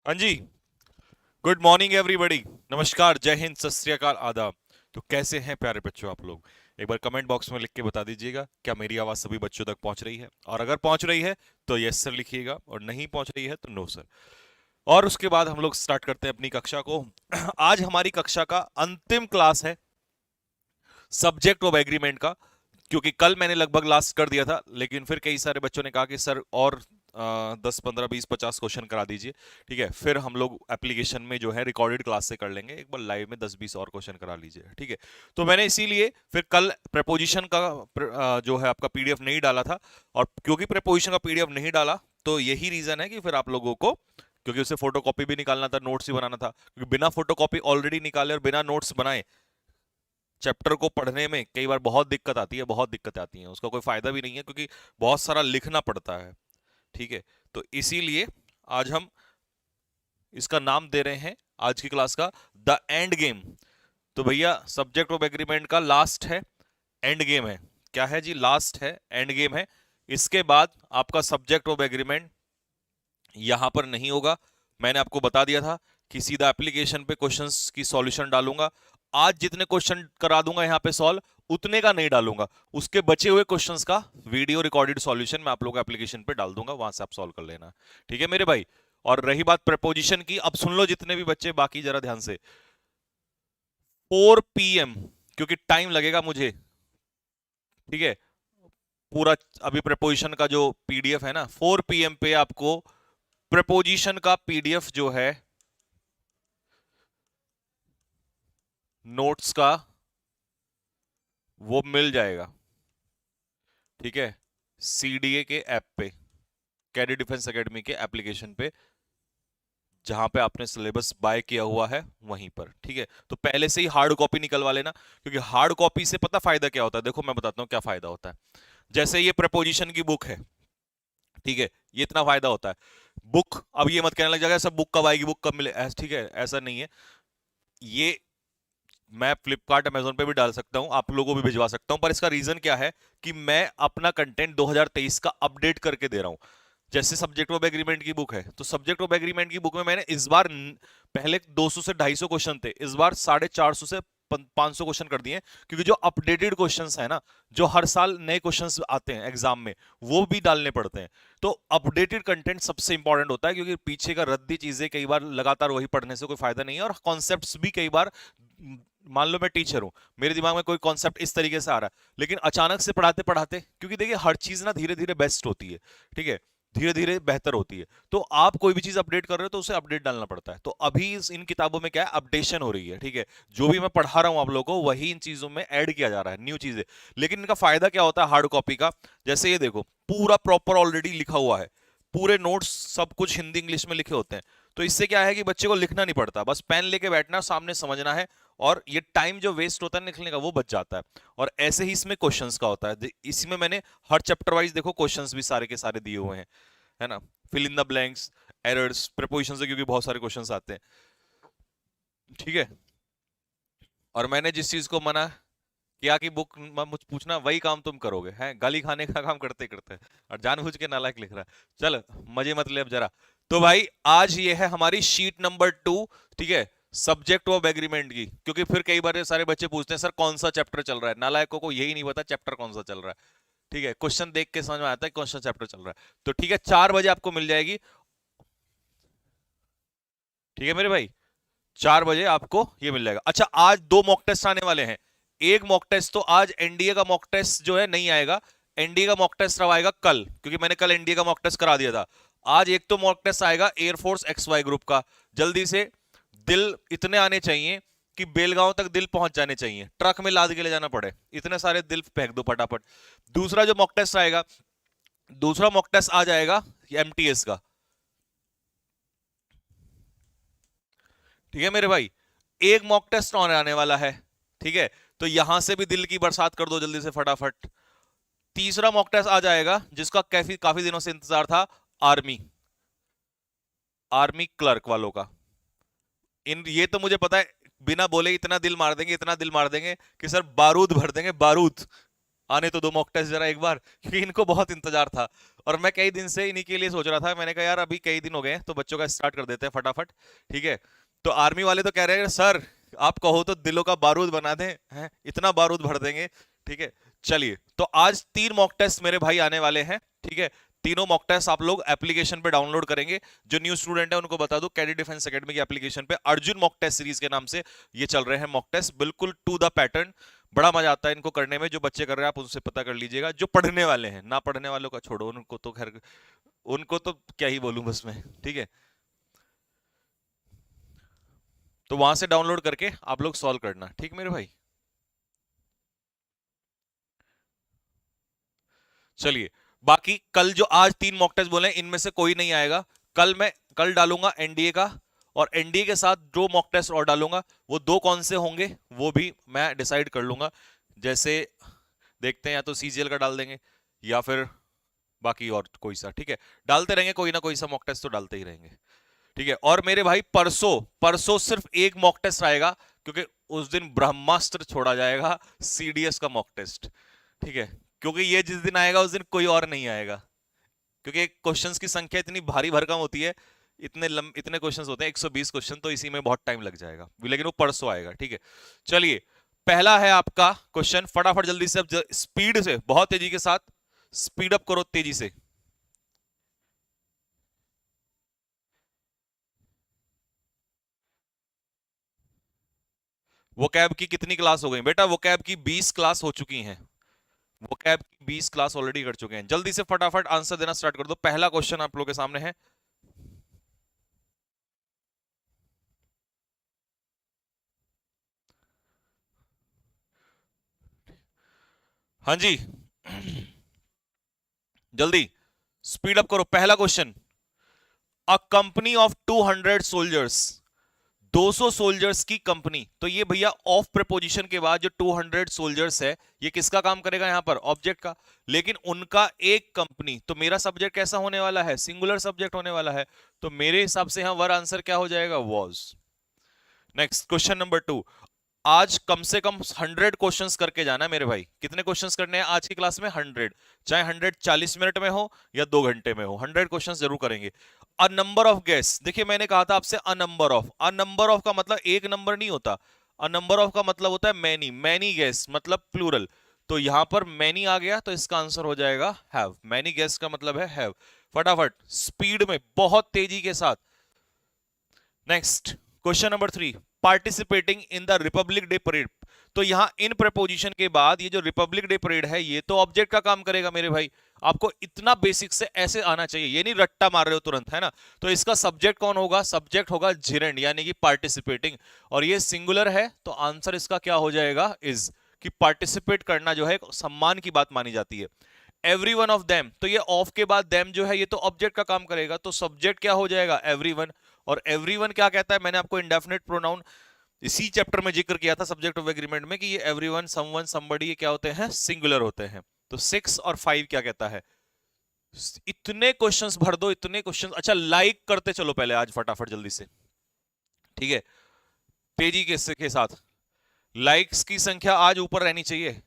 हाँ जी। Good morning everybody. नमस्कार, जय हिंद, सत श्री अकाल, आदाब। तो कैसे हैं प्यारे बच्चों आप लोग? एक बार कमेंट बॉक्स में लिख के बता दीजिएगा क्या मेरी आवाज़ सभी बच्चों तक पहुंच रही है, और अगर पहुंच रही है तो यस सर लिखिएगा, और नहीं पहुंच रही है तो नो सर। और उसके बाद हम लोग स्टार्ट करते हैं अपनी कक्षा को। आज हमारी कक्षा का अंतिम क्लास है सब्जेक्ट ऑफ एग्रीमेंट का, क्योंकि कल मैंने लगभग लास्ट कर दिया था, लेकिन फिर कई सारे बच्चों ने कहा कि सर और 10 15 20 50 क्वेश्चन करा दीजिए। ठीक है, फिर हम लोग एप्लीकेशन में जो है रिकॉर्डेड क्लास से कर लेंगे, एक बार लाइव में 10 20 और क्वेश्चन करा लीजिए। ठीक है, तो मैंने इसीलिए फिर कल प्रपोजिशन का जो है आपका पीडीएफ नहीं डाला था। और क्योंकि प्रपोजिशन का पीडीएफ नहीं डाला तो यही रीजन है कि फिर आप लोगों को, क्योंकि उसे फोटो कॉपी भी निकालना था, नोट्स भी बनाना था, क्योंकि बिना फोटो कॉपी ऑलरेडी निकाले और बिना नोट्स बनाए चैप्टर को पढ़ने में कई बार बहुत दिक्कत आती है, बहुत दिक्कत आती है, उसका कोई फायदा भी नहीं है क्योंकि बहुत सारा लिखना पड़ता है। ठीक है, तो इसीलिए आज हम इसका नाम दे रहे हैं आज की क्लास का द एंड गेम। तो भैया सब्जेक्ट ऑफ एग्रीमेंट का लास्ट है, एंड गेम है। क्या है जी? लास्ट है, एंड गेम है। इसके बाद आपका सब्जेक्ट ऑफ एग्रीमेंट यहां पर नहीं होगा। मैंने आपको बता दिया था कि सीधा एप्लीकेशन पे क्वेश्चंस की सॉल्यूशन डालूंगा। आज जितने क्वेश्चन करा दूंगा यहां पे सॉल्व, उतने का नहीं डालूंगा, उसके बचे हुए क्वेश्चंस का वीडियो रिकॉर्डेड सॉल्यूशन मैं आप लोगों को एप्लीकेशन पे डाल दूंगा, वहां से आप सॉल्व कर लेना। ठीक है मेरे भाई? और रही बात प्रपोजिशन की, अब सुन लो जितने भी बच्चे बाकी, जरा ध्यान से। 4 PM, क्योंकि टाइम लगेगा मुझे। ठीक है, पूरा अभी प्रपोजिशन का जो पीडीएफ है ना, 4 PM पे आपको प्रपोजिशन का पीडीएफ जो है नोट्स का वो मिल जाएगा। ठीक है, सीडीए के ऐप पे, कैडेट डिफेंस एकेडमी के एप्लीकेशन पे, जहां पे आपने सिलेबस बाय किया हुआ है वहीं पर। ठीक है, तो पहले से ही हार्ड कॉपी निकलवा लेना, क्योंकि हार्ड कॉपी से पता फायदा क्या होता है, देखो मैं बताता हूं क्या फायदा होता है। जैसे ये प्रपोजिशन की बुक है, ठीक है, ये इतना फायदा होता है। बुक, अब ये मत कहने लग जाएगा सब बुक कब आएगी, बुक कब मिले, ठीक है, ऐसा नहीं है। ये मैं फ्लिपकार्ट अमेजोन पे भी डाल सकता हूं, आप लोगों को भी भिजवा सकता हूं, पर इसका रीजन क्या है कि मैं अपना कंटेंट 2023 का अपडेट करके दे रहा हूं। जैसे सब्जेक्ट ऑफ एग्रीमेंट की बुक है, तो सब्जेक्ट ऑफ एग्रीमेंट की बुक में मैंने इस बार पहले 200 से 250 क्वेश्चन थे, इस बार 450 से 500 क्वेश्चन कर दिए, क्योंकि जो अपडेटेड क्वेश्चंस है ना, जो हर साल नए क्वेश्चंस आते हैं एग्जाम में, वो भी डालने पड़ते हैं। तो अपडेटेड कंटेंट सबसे इंपॉर्टेंट होता है, क्योंकि पीछे का रद्दी चीजें कई बार लगातार वही पढ़ने से कोई फायदा नहीं है, और कॉन्सेप्ट्स भी कई बार, मान लो मैं टीचर हूं, मेरे दिमाग में कोई कॉन्सेप्ट इस तरीके से आ रहा है, लेकिन अचानक से पढ़ाते पढ़ाते, क्योंकि देखिए हर चीज ना धीरे धीरे बेस्ट होती है, ठीक है, धीरे धीरे बेहतर होती है, तो आप कोई भी चीज अपडेट कर रहे हो तो उसे अपडेट डालना पड़ता है। तो अभी इन किताबों में क्या है, अपडेशन हो रही है। ठीक है, जो भी मैं पढ़ा रहा हूं आप लोगों को, वही इन चीजों में ऐड किया जा रहा है, न्यू चीजें। लेकिन इनका फायदा क्या होता है हार्ड कॉपी का? जैसे ये देखो, पूरा प्रॉपर ऑलरेडी लिखा हुआ है, पूरे नोट्स सब कुछ हिंदी इंग्लिश में लिखे होते हैं। तो इससे क्या है कि बच्चे को लिखना नहीं पड़ता, बस पेन लेके बैठना, सामने समझना है, और ये टाइम जो वेस्ट होता है लिखने का वो बच जाता है। और ऐसे ही इसमें क्वेश्चंस का होता है, इसमें मैंने हर चैप्टर वाइज देखो क्वेश्चंस भी सारे के सारे दिए हुए हैं, है ना, fill in the blanks, errors, proposition से, क्योंकि बहुत सारे क्वेश्चंस आते हैं। ठीक है, और मैंने जिस चीज को मना किया कि बुक मुझ पूछना, वही काम तुम करोगे, हैं गाली खाने का काम करते करते, और जानबूझ के नालायक लिख रहा है। चल मजे मत ले अब जरा। तो भाई आज ये है हमारी शीट नंबर 2। ठीक है, सब्जेक्ट ऑफ एग्रीमेंट की, क्योंकि फिर कई बार सारे बच्चे पूछते हैं सर कौन सा चैप्टर चल रहा है, नालायकों को यही नहीं पता चैप्टर कौन सा चल रहा है। ठीक है, क्वेश्चन देख के समझ में आता है कौन सा चैप्टर चल रहा है। तो ठीक है, 4 बजे आपको मिल जाएगी। ठीक है मेरे भाई, 4 बजे आपको ये मिल जाएगा। अच्छा, आज 2 मॉक टेस्ट आने वाले हैं। एक मॉक टेस्ट तो आज एनडीए का मॉक टेस्ट जो है नहीं आएगा, एनडीए का मॉक टेस्ट अब आएगा कल, क्योंकि मैंने कल एनडीए का मॉक टेस्ट करा दिया था। आज एक तो मॉक टेस्ट आएगा एयरफोर्स XY ग्रुप का, जल्दी से दिल इतने आने चाहिए कि बेलगांव तक दिल पहुंच जाने चाहिए, ट्रक में लाद के ले जाना पड़े, इतने सारे दिल फेंक दो फटाफट। दूसरा जो मॉक टेस्ट आएगा, दूसरा मॉक टेस्ट आ जाएगा MTS का। ठीक है मेरे भाई, एक मॉक टेस्ट और आने वाला है। ठीक है, तो यहां से भी दिल की बरसात कर दो जल्दी से फटाफट। तीसरा मॉक टेस्ट आ जाएगा जिसका काफी काफी दिनों से इंतजार था, आर्मी, आर्मी क्लर्क वालों का। इन ये तो मुझे पता है, बिना बोले इतना दिल मार देंगे, इतना दिल मार देंगे कि सर बारूद भर देंगे, बारूद। आने तो दो मॉक टेस्ट जरा एक बार, क्योंकि इनको बहुत इंतजार था और मैं कई दिन से इन्हीं के लिए सोच रहा था। मैंने कहा यार अभी कई दिन हो गए हैं तो बच्चों का स्टार्ट कर देते हैं फटाफट। ठीक है, तो आर्मी वाले तो कह रहे हैं सर आप कहो तो दिलों का बारूद बना दें, हैं इतना बारूद भर देंगे। ठीक है, चलिए तो आज 3 मॉक टेस्ट मेरे भाई आने वाले हैं। ठीक है, तीनों मॉक टेस्ट आप लोग एप्लीकेशन पे डाउनलोड करेंगे। जो न्यू स्टूडेंट है उनको बता दूं, कैडेट डिफेंस एकेडमी की एप्लीकेशन पे अर्जुन मॉक टेस्ट सीरीज के नाम से ये चल रहे हैं मॉक टेस्ट, बिल्कुल टू द पैटर्न। बड़ा मजा आता है इनको करने में। जो बच्चे कर रहे हैं आप उनसे पता कर लीजिएगा। जो पढ़ने वाले हैं, ना पढ़ने वालों का छोड़ो, उनको तो खैर उनको तो क्या ही बोलूं बस मैं। ठीक है, तो वहां से डाउनलोड करके आप लोग सॉल्व करना। ठीक मेरे भाई, चलिए बाकी कल जो आज 3 मॉक टेस्ट बोले इनमें से कोई नहीं आएगा। कल डालूंगा एनडीए का, और एनडीए के साथ 2 मॉक टेस्ट और डालूंगा। वो 2 कौन से होंगे वो भी मैं डिसाइड कर लूंगा। जैसे देखते हैं, या तो सीजीएल का डाल देंगे या फिर बाकी और कोई सा। ठीक है, डालते रहेंगे कोई ना कोई सा मॉक टेस्ट तो डालते ही रहेंगे। ठीक है, और मेरे भाई परसों परसों सिर्फ एक मॉक टेस्ट आएगा, क्योंकि उस दिन ब्रह्मास्त्र छोड़ा जाएगा, सीडीएस का मॉक टेस्ट। ठीक है, क्योंकि ये जिस दिन आएगा उस दिन कोई और नहीं आएगा, क्योंकि क्वेश्चंस की संख्या इतनी भारी भरकम होती है। इतने क्वेश्चंस होते हैं 120 क्वेश्चन, तो इसी में बहुत टाइम लग जाएगा, लेकिन वो परसों आएगा। ठीक है, चलिए पहला है आपका क्वेश्चन, फटाफट जल्दी से, अब स्पीड से, बहुत तेजी के साथ स्पीड अप करो तेजी से। वो कैब की कितनी क्लास हो गई बेटा? वो कैब की 20 क्लास हो चुकी हैं। वो कैब की 20 क्लास ऑलरेडी कर चुके हैं। जल्दी से फटाफट आंसर देना स्टार्ट कर दो। पहला क्वेश्चन आप लोगों के सामने है। हाँ जी, जल्दी स्पीड अप करो। पहला question, a company of 200 soldiers, 200 soldiers की कंपनी। तो ये भैया ऑफ प्रपोजिशन के बाद जो 200 सोल्जर्स है, ये किसका काम करेगा यहां पर? ऑब्जेक्ट का। लेकिन उनका एक कंपनी, तो मेरा सब्जेक्ट कैसा होने वाला है? सिंगुलर सब्जेक्ट होने वाला है। तो मेरे हिसाब से यहां वर आंसर क्या हो जाएगा? वॉज। नेक्स्ट क्वेश्चन नंबर 2, आज कम से कम 100 क्वेश्चंस करके जाना है मेरे भाई। कितने क्वेश्चंस करने हैं आज की क्लास में? 100। चाहे 100 40 मिनट में हो या 2 घंटे में हो, 100 क्वेश्चंस जरूर करेंगे। अ नंबर ऑफ गेस, देखिए मैंने कहा था आपसे a number of. A number of का मतलब एक नंबर नहीं होता। अ नंबर ऑफ का मतलब होता है मैनी। मैनी गेस मतलब प्लूरल। तो यहां पर मैनी आ गया तो इसका आंसर हो जाएगा हैव। मैनी गेस का मतलब है हैव। फटाफट स्पीड में, बहुत तेजी के साथ। Next question number 3, participating in the Republic day parade. तो यहां इन प्रपोजिशन के बाद ये जो रिपब्लिक डे परेड है, ये तो ऑब्जेक्ट का काम करेगा मेरे भाई। आपको इतना बेसिक से ऐसे आना चाहिए, ये नहीं रट्टा मार रहे हो तुरंत, है ना। तो इसका सब्जेक्ट कौन होगा? सब्जेक्ट होगा जिरेंड, यानी कि पार्टिसिपेटिंग। और ये सिंगुलर है तो आंसर इसका क्या हो जाएगा? इज। कि पार्टिसिपेट करना जो है एक सम्मान की बात मानी जाती है। एवरी वन ऑफ देम, तो ये ऑफ के बाद देम जो है ये तो ऑब्जेक्ट का काम करेगा, तो सब्जेक्ट क्या हो जाएगा? एवरीवन। और एवरीवन क्या कहता है? मैंने आपको इंडेफिनिट प्रोनाउन इसी चैप्टर में जिक्र किया था सब्जेक्ट ऑफ एग्रीमेंट में, कि ये एवरीवन, समवन, समबडी, ये क्या होते हैं? सिंगुलर होते हैं। तो 6 और 5 क्या कहता है? इतने क्वेश्चंस भर दो, इतने क्वेश्चंस। अच्छा लाइक करते चलो पहले आज फटाफट जल्दी से। ठीक है, तेजी के साथ लाइक्स की संख्या आज ऊपर रहनी चाहिए।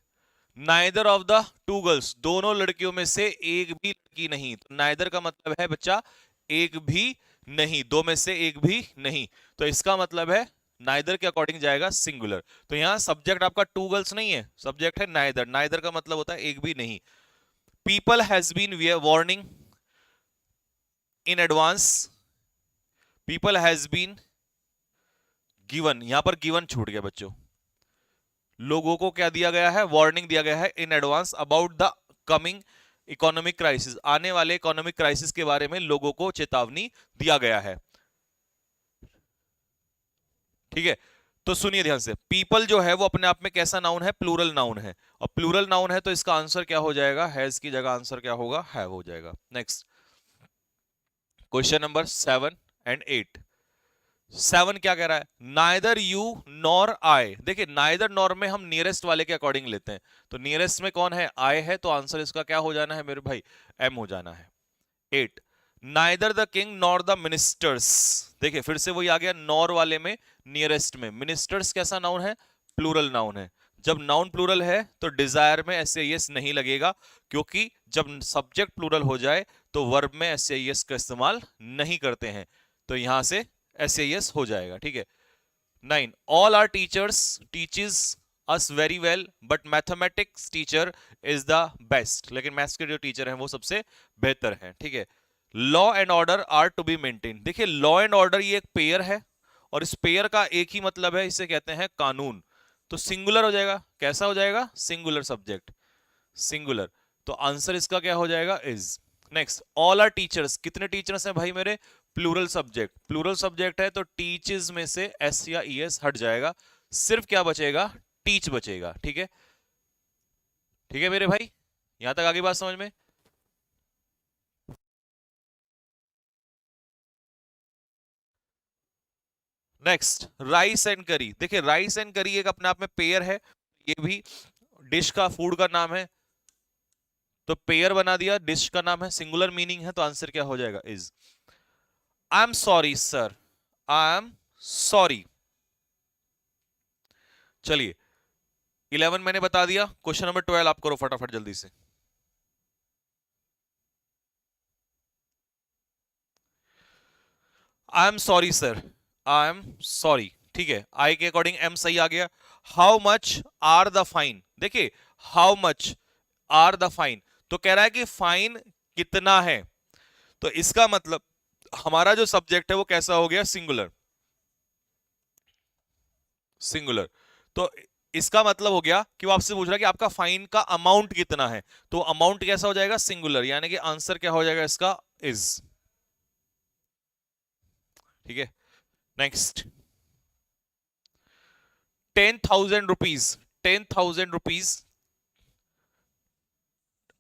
Neither of the to girls, दोनों लड़कियों में से एक भी लड़की नहीं। तो नाइदर का मतलब है बच्चा एक भी नहीं, दो में से एक भी नहीं। तो इसका मतलब है नाइदर के अकॉर्डिंग जाएगा सिंगुलर। तो यहां सब्जेक्ट आपका टू गर्ल्स नहीं है, सब्जेक्ट है नाइदर। नाइदर का मतलब होता है एक भी नहीं। People has been warning in advance, people has been given, यहां पर गिवन छूट गया बच्चों। लोगों को क्या दिया गया है? वार्निंग दिया गया है in advance about the coming economic crisis, आने वाले इकोनॉमिक क्राइसिस के बारे में लोगों को चेतावनी दिया गया है। ठीक है, तो सुनिए ध्यान से, पीपल जो है वो अपने आप में कैसा नाउन है? प्लूरल नाउन है। और प्लूरल नाउन है तो इसका आंसर क्या हो जाएगा? हैज की जगह आंसर क्या होगा? हैव हो जाएगा। Next question number 7 and 8। 7 क्या कह रहा है? Neither you nor I. देखिए नाइदर नॉर में हम नियरेस्ट वाले के अकॉर्डिंग लेते हैं। तो नियरेस्ट में कौन है? आई है, तो आंसर इसका क्या हो जाना है मेरे भाई? एम हो जाना है। 8, neither the king nor the ministers. देखिए फिर से वही आ गया, नॉर वाले में नियरेस्ट में। मिनिस्टर्स कैसा नाउन है? प्लूरल नाउन है। जब नाउन प्लूरल है तो डिजायर में एस नहीं लगेगा, क्योंकि जब सब्जेक्ट प्लूरल हो जाए तो वर्ब में एस का इस्तेमाल नहीं करते हैं, तो यहां से एस हो जाएगा। ठीक है। 9, all our teachers teaches us very well but mathematics teacher is the best, लेकिन मैथ्स के जो टीचर हैं वो सबसे बेहतर हैं। ठीक है। Law and order are to be maintain. देखिए लॉ एंड ऑर्डर ये एक पेयर है, और इस पेयर का एक ही मतलब है, इसे कहते हैं कानून। तो सिंगुलर हो जाएगा। कैसा हो जाएगा? Singular subject, singular. तो आंसर इसका क्या हो जाएगा? Is. Next, all our teachers. कितने टीचर्स हैं भाई मेरे? प्लूरल सब्जेक्ट, प्लूरल सब्जेक्ट है तो टीचेस में से एस या ईएस हट जाएगा, सिर्फ क्या बचेगा? टीच बचेगा। ठीक है। ठीक है मेरे भाई, यहां तक आगे बात समझ में? नेक्स्ट, राइस एंड करी। देखिए राइस एंड करी एक अपने आप में पेयर है, ये भी डिश का, फूड का नाम है, तो पेयर बना दिया, डिश का नाम है, सिंगुलर मीनिंग है, तो आंसर क्या हो जाएगा? Is. I am sorry sir, I am sorry. चलिए 11 मैंने बता दिया, क्वेश्चन नंबर 12 आप करो फटाफट जल्दी से। I am sorry sir, I am sorry. ठीक है, आई के अकॉर्डिंग एम सही आ गया। How much are the fine. देखिए how much are the fine, तो कह रहा है कि फाइन कितना है, तो इसका मतलब हमारा जो सब्जेक्ट है वो कैसा हो गया? Singular, singular. तो इसका मतलब हो गया कि वो आपसे पूछ रहा है कि आपका फाइन का अमाउंट कितना है, तो अमाउंट कैसा हो जाएगा? सिंगुलर, यानी कि आंसर क्या हो जाएगा इसका? इज। ठीक है। Next, 10,000 rupees. 10,000 रुपीज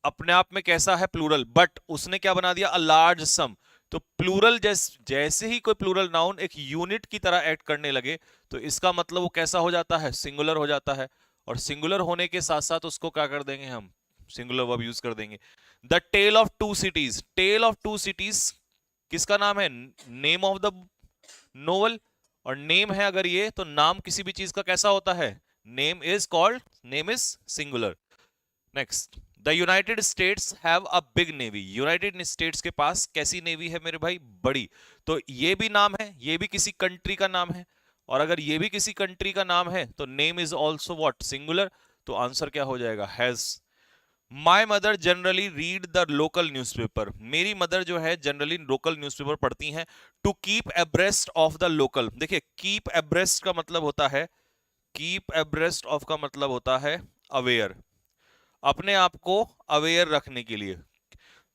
अपने आप में कैसा है? प्लूरल, बट उसने क्या बना दिया? अ लार्ज सम। तो प्लूरल जैसे ही कोई प्लूरल नाउन एक यूनिट की तरह एक्ट करने लगे तो इसका मतलब वो कैसा हो जाता है? सिंगुलर हो जाता है। और सिंगुलर होने के साथ साथ उसको क्या कर देंगे हम? सिंगुलर वर्ब यूज कर देंगे। The tale of two cities. Tale of two cities किसका नाम है? Name of the novel. और नेम है अगर ये, तो नाम किसी भी चीज का कैसा होता है? Name is called, name is singular. Next, the United states have a big navy. United states के पास कैसी नेवी है मेरे भाई? बड़ी। तो ये भी नाम है, ये भी किसी कंट्री का नाम है, और अगर ये भी किसी कंट्री का नाम है तो name is also what? Singular. तो आंसर क्या हो जाएगा? Has. My mother generally read the local newspaper. मेरी मदर जो है जनरली लोकल न्यूज़पेपर पढ़ती हैं। To keep abreast of the local. देखिए कीप एब्रेस्ट का मतलब होता है, कीप एब्रेस्ट ऑफ का मतलब होता है अवेयर, अपने आप को अवेयर रखने के लिए,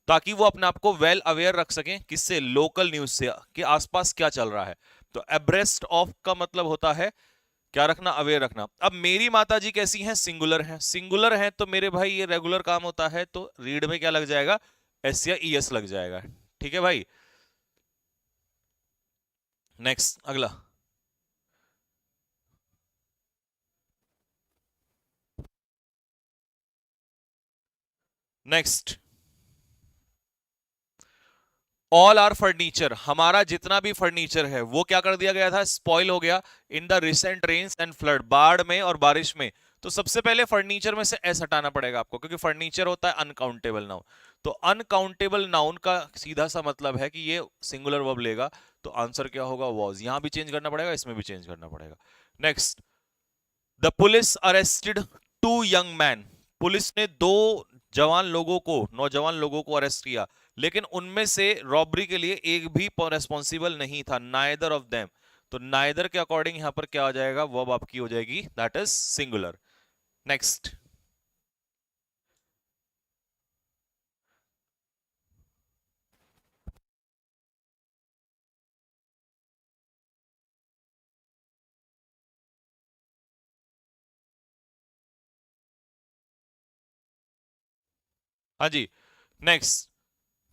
ताकि वो अपने आप को वेल अवेयर रख सकें। किससे? लोकल न्यूज से, कि आसपास क्या चल रहा है। तो एब्रेस्ट ऑफ का मतलब होता है क्या रखना? अवेयर रखना। अब मेरी माता जी कैसी हैं? सिंगुलर हैं। सिंगुलर हैं तो मेरे भाई ये रेगुलर काम होता है, तो रीड में क्या लग जाएगा? एस या ईएस लग जाएगा। ठीक है भाई। नेक्स्ट, अगला। Next, all our furniture. हमारा जितना भी फर्नीचर है वो क्या कर दिया गया था? स्पॉइल हो गया in the recent rains and flood. बाढ़ में और बारिश में। तो सबसे पहले फर्नीचर में से एस हटाना पड़ेगा आपको, क्योंकि फर्नीचर होता है अनकाउंटेबल नाउन। तो अनकाउंटेबल नाउन का सीधा सा मतलब है कि ये सिंगुलर वर्ब लेगा, तो आंसर क्या होगा? वॉज। यहां भी चेंज करना पड़ेगा, इसमें भी चेंज करना पड़ेगा। Next, the police arrested two young man. Police ने दो जवान लोगों को, नौजवान लोगों को अरेस्ट किया, लेकिन उनमें से रॉबरी के लिए एक भी रेस्पॉन्सिबल नहीं था। Neither of them. तो नाइदर के अकॉर्डिंग यहां पर क्या हो जाएगा? वर्ब आपकी हो जाएगी दैट इज सिंगुलर। नेक्स्ट, हाँ जी। नेक्स्ट,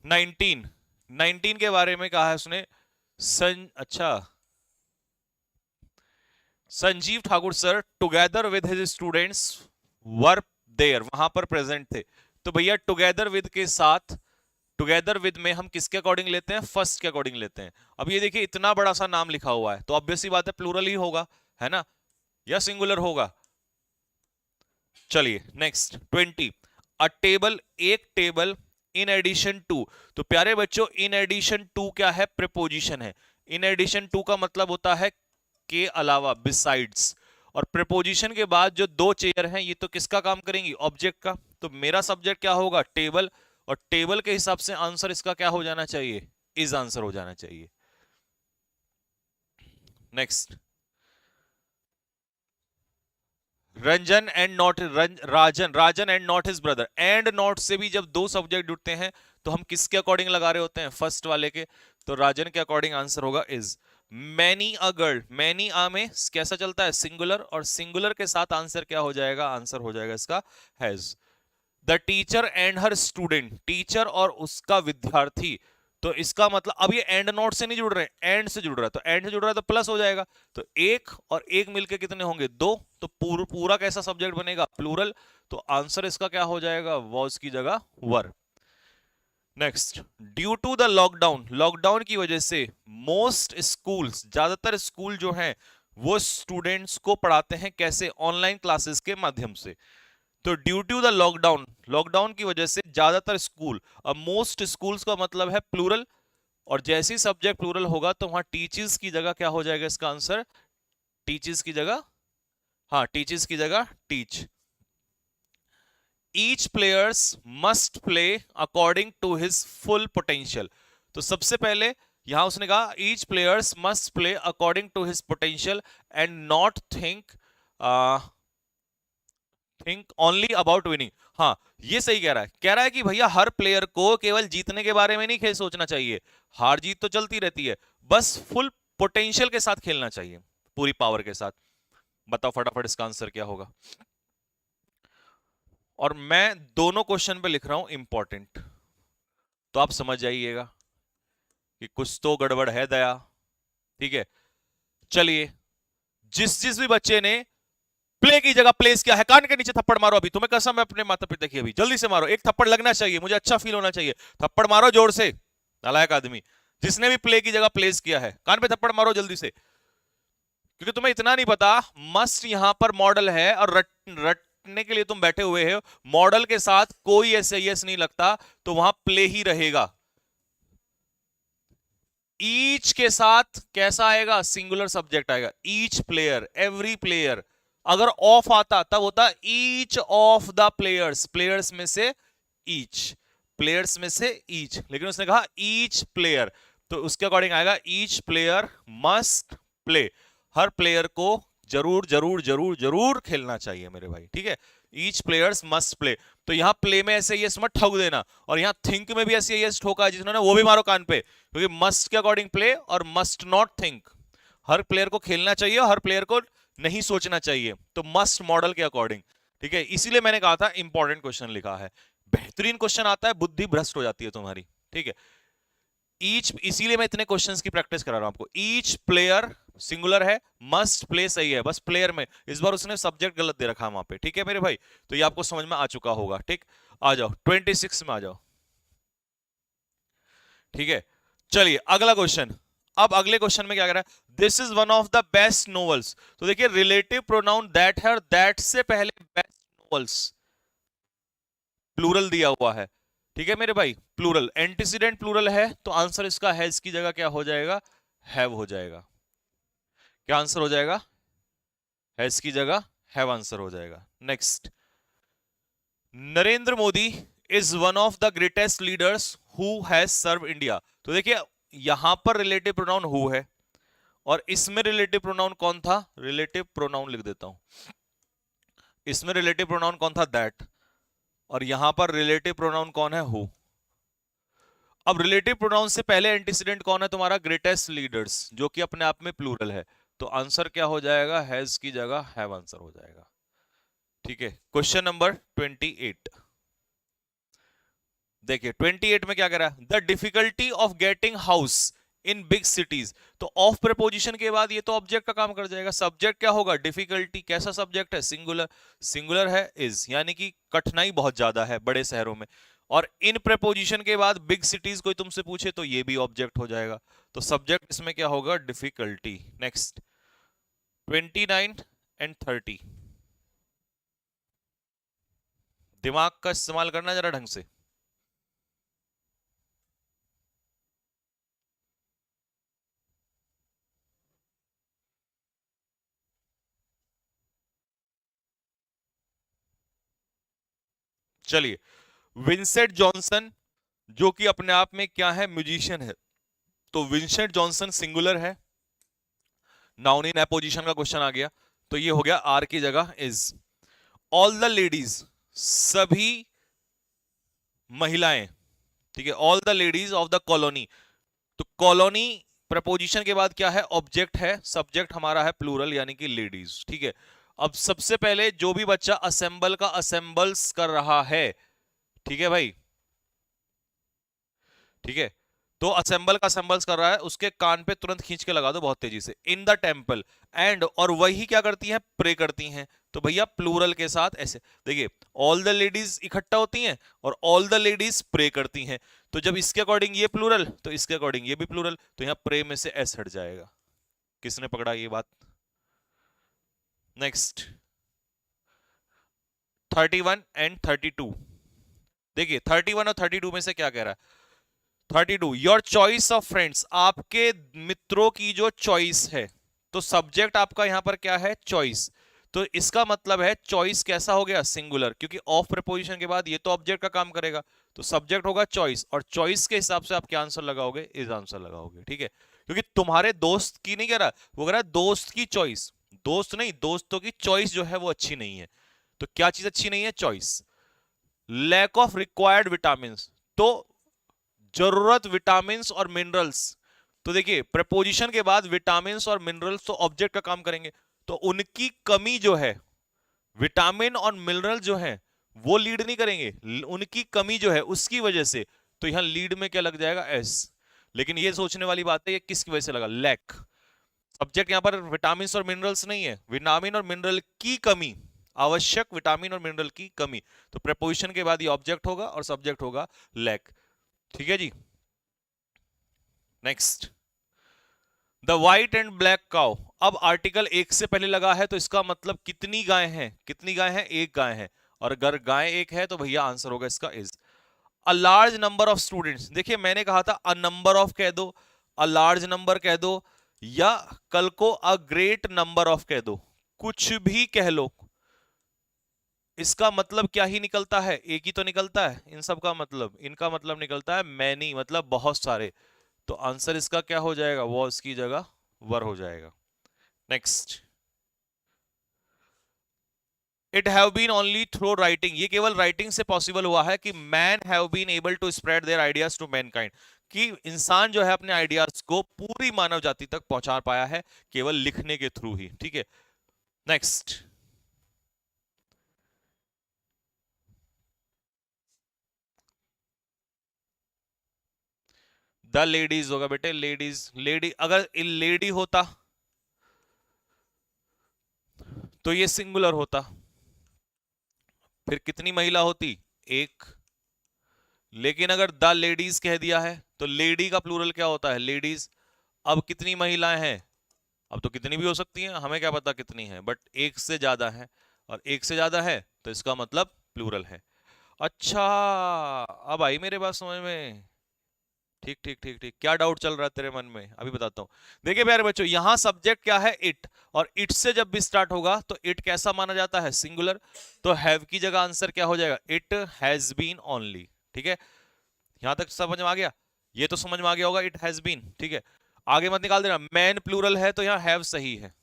19। 19 के बारे में कहा है उसने। अच्छा, Sanjeev Thakur sir together with his students were there, वहां पर प्रेजेंट थे। तो भैया टुगेदर विद के साथ, टुगेदर विद में हम किसके अकॉर्डिंग लेते हैं? फर्स्ट के अकॉर्डिंग लेते हैं। अब ये देखिए इतना बड़ा सा नाम लिखा हुआ है, तो ऑब्वियस सी बात है प्लूरल ही होगा, है ना? या सिंगुलर होगा? चलिए नेक्स्ट 20, अ टेबल, एक टेबल, इन एडिशन टू। तो प्यारे बच्चों इन एडिशन टू क्या है? प्रीपोजिशन है। इन एडिशन टू का मतलब होता है के अलावा, बिसाइड्स। और प्रीपोजिशन के बाद जो दो चेयर हैं ये तो किसका काम करेंगी? ऑब्जेक्ट का। तो मेरा सब्जेक्ट क्या होगा? टेबल। और टेबल के हिसाब से आंसर इसका क्या हो जाना चाहिए? इज आंसर हो जाना चाहिए। Next, Ranjan and not Rajan, Rajan and not his brother. And not से भी जब दो सब्जेक्ट जुड़ते हैं तो हम किसके अकॉर्डिंग लगा रहे होते हैं? फर्स्ट वाले के। तो राजन के अकॉर्डिंग आंसर होगा is. Many a girl, many a में कैसा चलता है? सिंगुलर, और सिंगुलर के साथ आंसर क्या हो जाएगा? आंसर हो जाएगा इसका has. The teacher and her student, teacher और उसका विद्यार्थी। तो इसका मतलब अब ये एंड नोट से नहीं जुड़ रहे, एंड से जुड़ रहा है। तो एंड से जुड़ रहा है तो प्लस हो जाएगा। तो एक और एक मिलके कितने होंगे? दो। तो पूरा कैसा सब्जेक्ट बनेगा? प्लूरल। तो आंसर इसका क्या हो जाएगा? वॉज की जगह were. Next, due to the lockdown, lockdown की वजह से मोस्ट स्कूल्स, ज्यादातर स्कूल जो हैं वो स्टूडेंट्स को पढ़ाते हैं कैसे? ऑनलाइन क्लासेस के माध्यम से। तो due to the lockdown, lockdown की वजह से ज्यादातर स्कूल, अब मोस्ट स्कूल्स का मतलब है प्लूरल। और जैसे ही सब्जेक्ट प्लूरल होगा तो वहां टीचर्स की जगह क्या हो जाएगा? इसका आंसर टीचर्स की जगह, हाँ टीचर्स की जगह teach. Each players must play according to his full potential. तो सबसे पहले यहां उसने कहा each players must play according to his potential and not think only about winning. हाँ, ये सही कह रहा है। कह रहा है कि भैया हर प्लेयर को केवल जीतने के बारे में नहीं खेल सोचना चाहिए, हार जीत तो चलती रहती है, बस फुल पोटेंशियल के साथ खेलना चाहिए, पूरी पावर के साथ। बताओ फटाफट इसका आंसर क्या होगा? और मैं दोनों क्वेश्चन पे लिख रहा हूं इंपॉर्टेंट, तो आप समझ जाइएगा कि कुछ तो गड़बड़ है दया। ठीक है, चलिए, जिस जिस भी बच्चे ने प्ले की जगह प्लेस क्या है, कान के नीचे थप्पड़ मारो। अभी तुम्हें कसम है अपने माता पिता की, अभी जल्दी से मारो, एक थप्पड़ लगना चाहिए, मुझे अच्छा फील होना चाहिए। थप्पड़ मारो जोर से, नालायक आदमी। जिसने भी प्ले की जगह प्लेस किया है कान पे थप्पड़ मारो जल्दी से। क्योंकि तुम्हें इतना नहीं पता, मस्ट यहां पर मॉडल है और रटने के लिए तुम बैठे हुए हो। मॉडल के साथ कोई ऐसे यस नहीं लगता, तो वहां प्ले ही रहेगा। ईच के साथ कैसा आएगा? सिंगुलर सब्जेक्ट आएगा। Each player, every player. अगर ऑफ आता तब होता each of the players, players में से ईच, प्लेयर्स में से ईच, लेकिन उसने कहा ईच प्लेयर, तो उसके अकॉर्डिंग आएगा ईच प्लेयर मस्ट प्ले। हर प्लेयर को जरूर जरूर जरूर जरूर खेलना चाहिए मेरे भाई, ठीक है। Each players must play. तो यहां प्ले में ऐसे यस मत ठग देना, और यहां थिंक में भी ऐसे यस ठोका जिन्होंने, वो भी मारो कान पे, क्योंकि मस्ट के अकॉर्डिंग प्ले और must not think. Her player को खेलना चाहिए, हर प्लेयर को नहीं सोचना चाहिए, तो मस्ट मॉडल के अकॉर्डिंग। ठीक है, इसीलिए मैंने कहा था इंपॉर्टेंट क्वेश्चन लिखा है। बेहतरीन क्वेश्चन आता है, बुद्धि भ्रष्ट हो जाती है तुम्हारी। ठीक है, ईच, इसीलिए मैं इतने क्वेश्चंस की प्रैक्टिस करा रहा हूं आपको। ईच प्लेयर सिंगुलर है, मस्ट प्ले सही है, बस प्लेयर में इस बार उसने सब्जेक्ट गलत दे रखा है वहां पे। ठीक है मेरे भाई, तो ये आपको समझ में आ चुका होगा। ठीक, आ जाओ 26 में आ जाओ। ठीक है, चलिए अगला क्वेश्चन। अब अगले क्वेश्चन में क्या कह रहा है? This is one of the best novels. तो देखिए रिलेटिव प्रोनाउन दैट है, दैट से पहले बेस्ट नोवेल्स प्लूरल दिया हुआ है। ठीक है मेरे भाई, प्लूरल, एंटीसीडेंट प्लूरल है, तो आंसर इसका हैज की जगह क्या हो जाएगा? हैव हो जाएगा। क्या आंसर हो जाएगा? हैज की जगह हैव आंसर हो जाएगा। Next, Narendra Modi is one of the greatest leaders who has serve India. तो देखिए यहां पर रिलेटिव प्रोनाउन हु है, और इसमें रिलेटिव प्रोनाउन कौन था? रिलेटिव प्रोनाउन लिख देता हूं, इसमें रिलेटिव प्रोनाउन कौन था? दैट। और यहां पर रिलेटिव प्रोनाउन कौन है? हु। अब रिलेटिव प्रोनाउन से पहले एंटीसीडेंट कौन है तुम्हारा? ग्रेटेस्ट लीडर्स, जो कि अपने आप में प्लूरल है। तो आंसर क्या हो जाएगा? हैज की जगह हैव आंसर हो जाएगा। ठीक है, क्वेश्चन नंबर 28 देखिए। 28 में क्या कह रहा है? The difficulty of getting house in big cities. तो ऑफ प्रपोजिशन के बाद ये तो ऑब्जेक्ट का काम कर जाएगा। सब्जेक्ट क्या होगा? डिफिकल्टी। कैसा सब्जेक्ट है? सिंगुलर, सिंगुलर है इज, यानी कि कठिनाई बहुत ज्यादा है बड़े शहरों में। और इन प्रपोजिशन के बाद बिग सिटीज कोई तुमसे पूछे तो ये भी ऑब्जेक्ट हो जाएगा। तो सब्जेक्ट इसमें क्या होगा? डिफिकल्टी। Next, 29 and 30। दिमाग का इस्तेमाल करना जरा ढंग से। चलिए, विंसेंट जॉनसन, जो कि अपने आप में क्या है, म्यूजिशियन है, तो विंसेंट जॉनसन सिंगुलर है, नाउन इन एपोजिशन का क्वेश्चन आ गया, तो ये हो गया आर की जगह इज। ऑल द लेडीज, सभी महिलाएं, ठीक है, all the ladies of the colony, तो कॉलोनी प्रपोजिशन के बाद क्या है, ऑब्जेक्ट है, सब्जेक्ट हमारा है प्लूरल यानी कि लेडीज, ठीक है। अब सबसे पहले जो भी बच्चा असेंबल का असेंबल्स कर रहा है, ठीक है भाई, ठीक है, तो असेंबल का असेंबल्स कर रहा है, उसके कान पे तुरंत खींच के लगा दो बहुत तेजी से, इन द टेंपल एंड, और वही क्या करती हैं, प्रे करती हैं, तो भैया प्लूरल के साथ ऐसे देखिए, ऑल द लेडीज इकट्ठा होती हैं और ऑल द लेडीज प्रे करती हैं, तो जब इसके अकॉर्डिंग ये प्लूरल तो इसके अकॉर्डिंग ये भी प्लूरल, तो यहां प्रे में से एस हट जाएगा। किसने पकड़ा ये बात? नेक्स्ट, 31 एंड 32, देखिए 31 और 32 में से क्या कह रहा है, 32 योर चॉइस ऑफ फ्रेंड्स, आपके मित्रों की जो चॉइस है, तो सब्जेक्ट आपका यहां पर क्या है, चॉइस, तो इसका मतलब है चॉइस कैसा हो गया, सिंगुलर, क्योंकि ऑफ प्रीपोजिशन के बाद ये तो ऑब्जेक्ट का काम करेगा, तो सब्जेक्ट होगा चॉइस, और चॉइस के हिसाब से आप क्या आंसर लगाओगे, इज आंसर लगाओगे, ठीक है, क्योंकि तुम्हारे दोस्त की नहीं कह रहा, वो कह रहा है दोस्त की चॉइस, दोस्त नहीं, दोस्तों की चॉइस जो है वो अच्छी नहीं है, तो क्या चीज अच्छी नहीं है, choice. Lack of required vitamin, तो जरूरत विटामिन और मिनरल्स, तो देखिए प्रपोजिशन के बाद विटामिन और मिनरल्स तो ऑब्जेक्ट का काम करेंगे, तो उनकी कमी जो है, विटामिन और मिनरल जो है वो लीड नहीं करेंगे, उनकी कमी जो है उसकी वजह से, तो यहां लीड में क्या लग जाएगा, एस। लेकिन ये सोचने वाली बात है ये किसकी वजह से लगा, लैक, सब्जेक्ट यहां पर विटामिन और मिनरल्स नहीं है, विटामिन और मिनरल की कमी, आवश्यक विटामिन और मिनरल की कमी, तो प्रपोजिशन के बाद ये ऑब्जेक्ट होगा और सब्जेक्ट होगा लैक, ठीक है जी। Next, the white and black cow, अब आर्टिकल एक से पहले लगा है तो इसका मतलब कितनी गाय हैं, कितनी गाय हैं, एक गाय है, और अगर गाय एक है तो भैया आंसर होगा इसका is. A large number of students, देखिए मैंने कहा था अ नंबर ऑफ कह दो, अ लार्ज नंबर कह दो, या कल को अ ग्रेट नंबर ऑफ कह दो, कुछ भी कह लो, इसका मतलब क्या ही निकलता है, एक ही तो निकलता है, इन सब का मतलब, इनका मतलब निकलता है मैनी, मतलब बहुत सारे, तो आंसर इसका क्या हो जाएगा, वॉज की जगह वर हो जाएगा। Next, it have been only through writing, ये केवल राइटिंग से पॉसिबल हुआ है कि man have been able to spread their ideas to mankind, कि इंसान जो है अपने आइडियाज को पूरी मानव जाति तक पहुंचा पाया है केवल लिखने के थ्रू ही, ठीक है। नेक्स्ट, द लेडीज होगा बेटे, लेडीज, लेडी, अगर लेडी होता तो ये सिंगुलर होता, फिर कितनी महिला होती, एक, लेकिन अगर द लेडीज कह दिया है तो लेडी का प्लूरल क्या होता है, लेडीज, अब कितनी महिलाएं हैं, अब तो कितनी भी हो सकती हैं, हमें क्या पता कितनी है, बट एक से ज्यादा है, और एक से ज्यादा है तो इसका मतलब प्लूरल है। अच्छा, अब आई मेरे बात समझ में, ठीक ठीक ठीक ठीक, क्या डाउट चल रहा है तेरे मन में, अभी बताता हूं। देखिए प्यारे बच्चों, यहां सब्जेक्ट क्या है, इट, और इट से जब भी स्टार्ट होगा तो इट कैसा माना जाता है, सिंगुलर, तो हैव की जगह आंसर क्या हो जाएगा, इट हैज बीन ओनली, ठीक है, यहां तक समझ में आ गया, ये तो समझ में आ गया होगा, इट हैज बीन, ठीक है, आगे मत निकाल देना, मैन प्लूरल है तो यहां हैव सही है,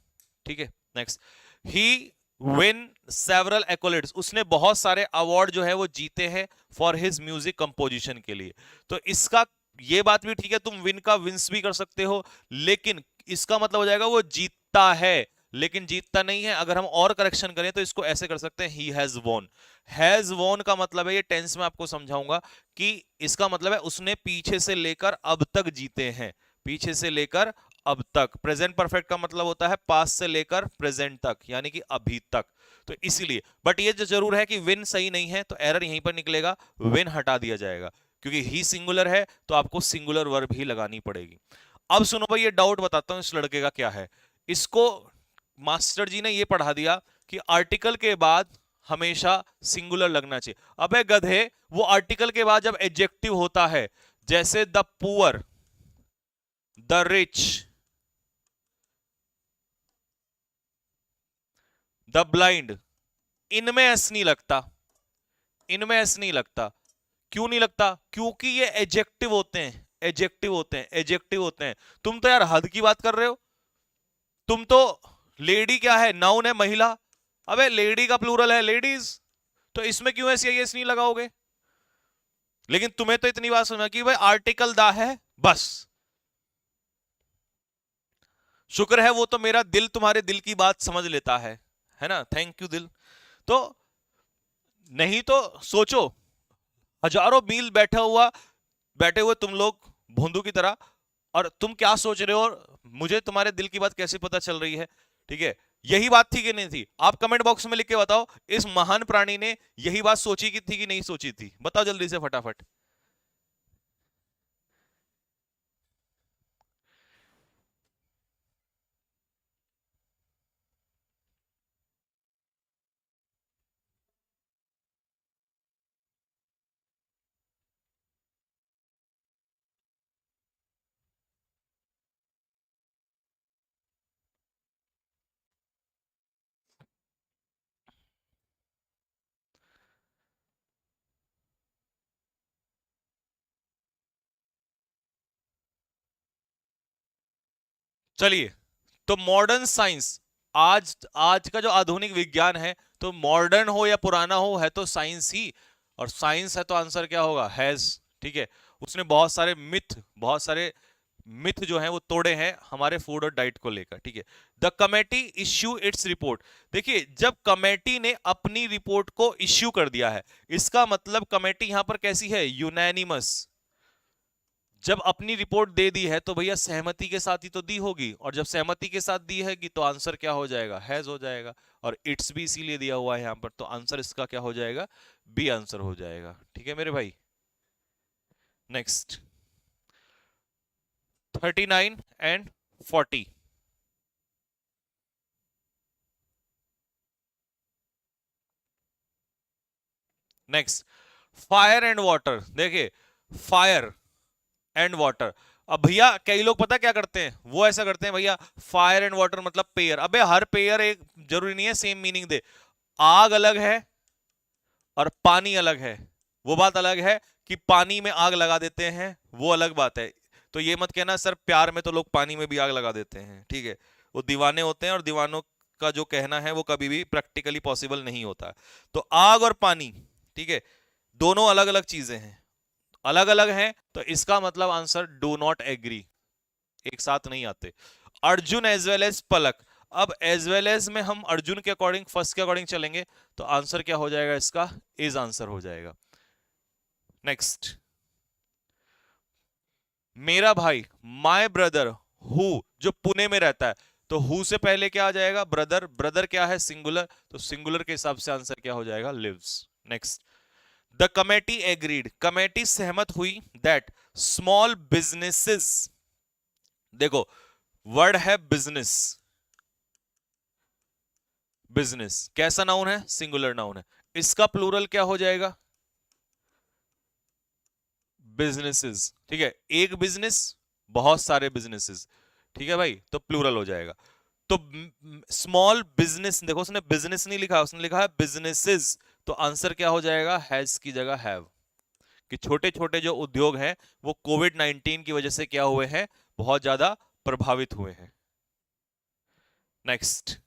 ठीक है। नेक्स्ट, ही विन सेवरल एक्कोलेट्स, उसने बहुत सारे अवार्ड जो है वो जीते हैं फॉर हिज म्यूजिक कंपोजिशन के लिए, तो इसका ये बात भी ठीक है, तुम विन का विंस भी कर सकते हो, लेकिन इसका मतलब हो जाएगा वो जीतता है, लेकिन जीतता नहीं है, अगर हम और करेक्शन करें तो इसको ऐसे कर सकते हैं, he has won, has won का मतलब है, ये टेंस में आपको समझाऊंगा, कि इसका मतलब है उसने पीछे से लेकर अब तक जीते हैं, पीछे से लेकर अब तक, प्रेजेंट परफेक्ट का मतलब होता है पास से लेकर प्रेजेंट तक, यानी कि अभी तक, तो इसीलिए, बट ये जो जरूर है कि विन सही नहीं है, तो एरर यहीं पर निकलेगा, विन हटा दिया जाएगा, क्योंकि ही सिंगुलर है तो आपको सिंगुलर वर्ब ही लगानी पड़ेगी। अब सुनो भाई, ये डाउट बताता हूं इस लड़के का क्या है, इसको मास्टर जी ने ये पढ़ा दिया कि आर्टिकल के बाद हमेशा सिंगुलर लगना चाहिए। अबे गधे, वो आर्टिकल के बाद जब एडजेक्टिव होता है, जैसे the poor, the rich, the blind, इनमें एस नहीं लगता, इनमें एस नहीं लगता। क्यों नहीं लगता? क्योंकि ये एडजेक्टिव होते हैं, एडजेक्टिव होते हैं, एडजेक्टिव होते हैं। तुम तो यार हद की बात कर रहे हो। तुम तो, लेडी क्या है? नाउन है, महिला। अबे लेडी का प्लूरल है लेडीज, तो इसमें क्यों एस या एस नहीं लगाओगे? लेकिन तुम्हें तो इतनी बात सुना कि भाई आर्टिकल दा है बस। शुक्र है वो तो मेरा दिल तुम्हारे दिल की बात समझ लेता है ना? थैंक यू दिल। तो नहीं तो सोचो, हजारों मील बैठे हुए तुम लोग भोंदू की तरह, और तुम क्या सोच रहे हो और मुझे तुम्हारे दिल की बात कैसे पता चल रही है? ठीक है, यही बात थी कि नहीं थी? आप कमेंट बॉक्स में लिख के बताओ, इस महान प्राणी ने यही बात सोची की थी कि नहीं सोची थी? बताओ जल्दी से फटाफट। चलिए, तो मॉडर्न साइंस, आज आज का जो आधुनिक विज्ञान है, तो मॉडर्न हो या पुराना हो, है तो साइंस ही। और साइंस है तो आंसर क्या होगा? हैज। ठीक है, उसने बहुत सारे मिथ जो है वो तोड़े हैं हमारे फूड और डाइट को लेकर। ठीक है, the committee issue its report. देखिए, जब कमेटी ने अपनी रिपोर्ट को इश्यू कर दिया है, इसका मतलब कमेटी यहां पर कैसी है? यूनैनिमस। जब अपनी रिपोर्ट दे दी है तो भैया सहमति के साथ ही तो दी होगी, और जब सहमति के साथ दी हैगी तो आंसर क्या हो जाएगा? हैज हो जाएगा। और इट्स भी इसीलिए दिया हुआ है यहां पर, तो आंसर इसका क्या हो जाएगा? बी आंसर हो जाएगा। ठीक है मेरे भाई, next 39 and 40। Next, fire and water. देखिए, फायर एंड वाटर। अब भैया कई लोग पता क्या करते हैं, वो ऐसा करते हैं भैया, फायर एंड वाटर मतलब पेयर। अबे हर पेयर एक जरूरी नहीं है सेम मीनिंग दे। आग अलग है और पानी अलग है, वो बात अलग है कि पानी में आग लगा देते हैं, वो अलग बात है। तो ये मत कहना सर प्यार में तो लोग पानी में भी आग लगा देते हैं। ठीक है, वो दीवाने होते हैं, और दीवानों का जो कहना है वो कभी भी प्रैक्टिकली पॉसिबल नहीं होता। तो आग और पानी, ठीक है, दोनों अलग अलग चीजें हैं, अलग अलग हैं, तो इसका मतलब आंसर डू नॉट एग्री, एक साथ नहीं आते। अर्जुन एज वेल एज पलक। अब एज वेल एज में हम अर्जुन के अकॉर्डिंग, फर्स्ट के अकॉर्डिंग चलेंगे, तो आंसर क्या हो जाएगा इसका? इज आंसर हो जाएगा। नेक्स्ट, मेरा भाई, माय ब्रदर हु, जो पुणे में रहता है, तो हु से पहले क्या आ जाएगा? ब्रदर। ब्रदर क्या है? सिंगुलर, तो सिंगुलर के हिसाब से आंसर क्या हो जाएगा? Lives. Next, the committee agreed, committee सहमत हुई दैट स्मॉल बिजनेसेस। देखो, वर्ड है बिजनेस, बिजनेस कैसा नाउन है? सिंगुलर नाउन है, इसका प्लूरल क्या हो जाएगा? बिजनेसेस। ठीक है, एक बिजनेस, बहुत सारे बिजनेसेस। ठीक है भाई, तो प्लूरल हो जाएगा। तो स्मॉल बिजनेस, देखो उसने बिजनेस नहीं लिखा, उसने लिखा है बिजनेसेस, तो आंसर क्या हो जाएगा? हैज की जगह हैव। कि छोटे छोटे जो उद्योग हैं वो कोविड 19 की वजह से क्या हुए हैं? बहुत ज्यादा प्रभावित हुए हैं। Next,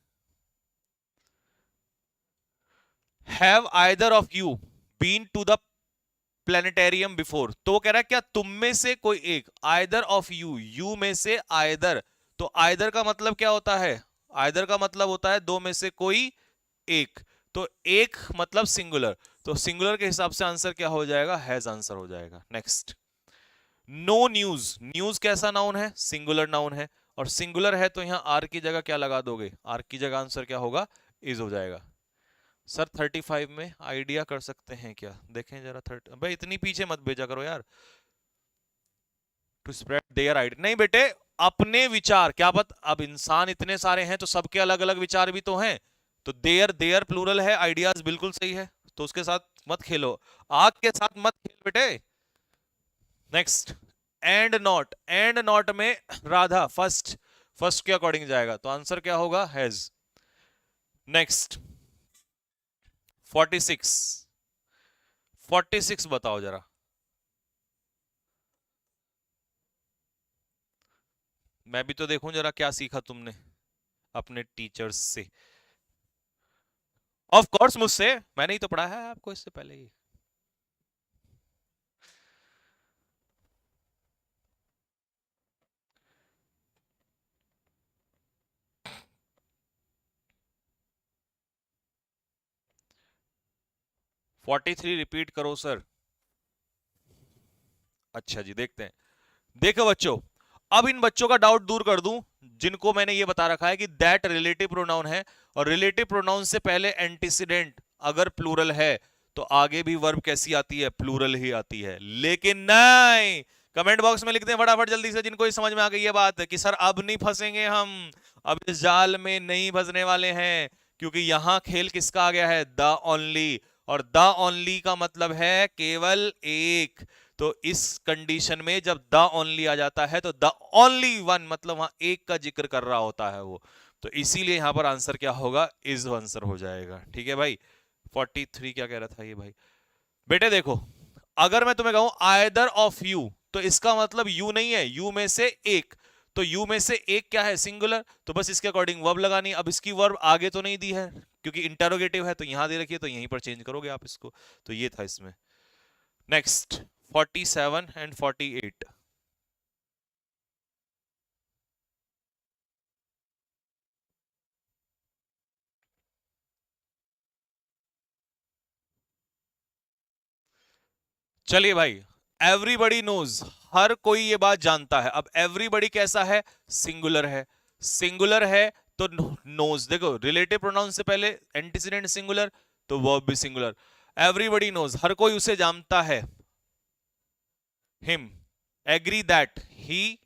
have either of you been to the planetarium before. तो वो कह रहा है क्या तुम में से कोई एक, आइदर ऑफ यू, यू में से आइदर, तो आइदर का मतलब क्या होता है? आइदर का मतलब होता है दो में से कोई एक, तो एक मतलब सिंगुलर, तो सिंगुलर के हिसाब से आंसर क्या हो जाएगा? हैज आंसर हो जाएगा। Next, no news. न्यूज कैसा नाउन है? सिंगुलर नाउन है, और सिंगुलर है तो यहां आर की जगह क्या लगा दोगे? आर की जगह आंसर क्या होगा? इज हो जाएगा। सर 35 में आइडिया कर सकते हैं क्या? देखें जरा 30, भाई इतनी पीछे मत भेजा करो यार, टू स्प्रेड देयर आइडिया। नहीं बेटे, अपने विचार, क्या पता अब इंसान इतने सारे हैं तो सबके अलग अलग विचार भी तो हैं, तो देयर देयर प्लूरल है, आइडियाज बिल्कुल सही है, तो उसके साथ मत खेलो, आग के साथ मत खेल बेटे। नेक्स्ट, एंड नॉट में राधा फर्स्ट, फर्स्ट के अकॉर्डिंग जाएगा, तो आंसर क्या होगा, हैज। नेक्स्ट 46, 46 बताओ जरा। मैं भी तो देखूं जरा क्या सीखा तुमने अपने टीचर्स से। ऑफ कोर्स मुझसे, मैंने ही तो पढ़ा है आपको इससे पहले ही। 43 रिपीट करो सर। अच्छा जी, देखते हैं। देखो बच्चों, अब इन बच्चों का डाउट दूर कर दूं जिनको मैंने ये बता रखा है कि दैट रिलेटिव प्रोनाउन है, और रिलेटिव प्रोनाउन से पहले एंटीसीडेंट अगर प्लूरल है तो आगे भी वर्ब कैसी आती है, प्लूरल ही आती है। लेकिन नहीं, कमेंट बॉक्स में लिखते हैं फटाफट जल्दी से जिनको ये समझ में आ गई ये बात कि सर अब नहीं फंसेंगे हम, अब इस जाल में नहीं फंसने वाले हैं, क्योंकि यहां खेल किसका आ गया है, द ओनली, और द ओनली का मतलब है केवल एक। तो इस कंडीशन में जब द ओनली आ जाता है तो द ओनली वन मतलब वहां एक का जिक्र कर रहा होता है वो, तो इसीलिए यहां पर आंसर क्या होगा, इज आंसर हो जाएगा। ठीक है भाई। 43 क्या कह रहा था ये भाई, बेटे देखो, अगर मैं तुम्हें कहूं आइदर ऑफ यू, तो इसका मतलब यू नहीं है, यू में से एक, तो यू में से एक क्या है, सिंगुलर, तो बस इसके अकॉर्डिंग वर्ब लगानी। अब इसकी वर्ब आगे तो नहीं दी है क्योंकि इंटरोगेटिव है, तो यहां दे रखी है, तो यहीं पर चेंज करोगे आप इसको, तो ये था इसमें। Next 47 and 48। चलिए भाई, एवरीबडी नोज, हर कोई ये बात जानता है। अब एवरीबडी कैसा है, सिंगुलर है, सिंगुलर है तो नोज, देखो रिलेटिव प्रोनाउन से पहले एंटीसीडेंट सिंगुलर, तो वर्ब भी सिंगुलर। एवरीबडी नोज, हर कोई उसे जानता है। हिम, एग्री दैट ही,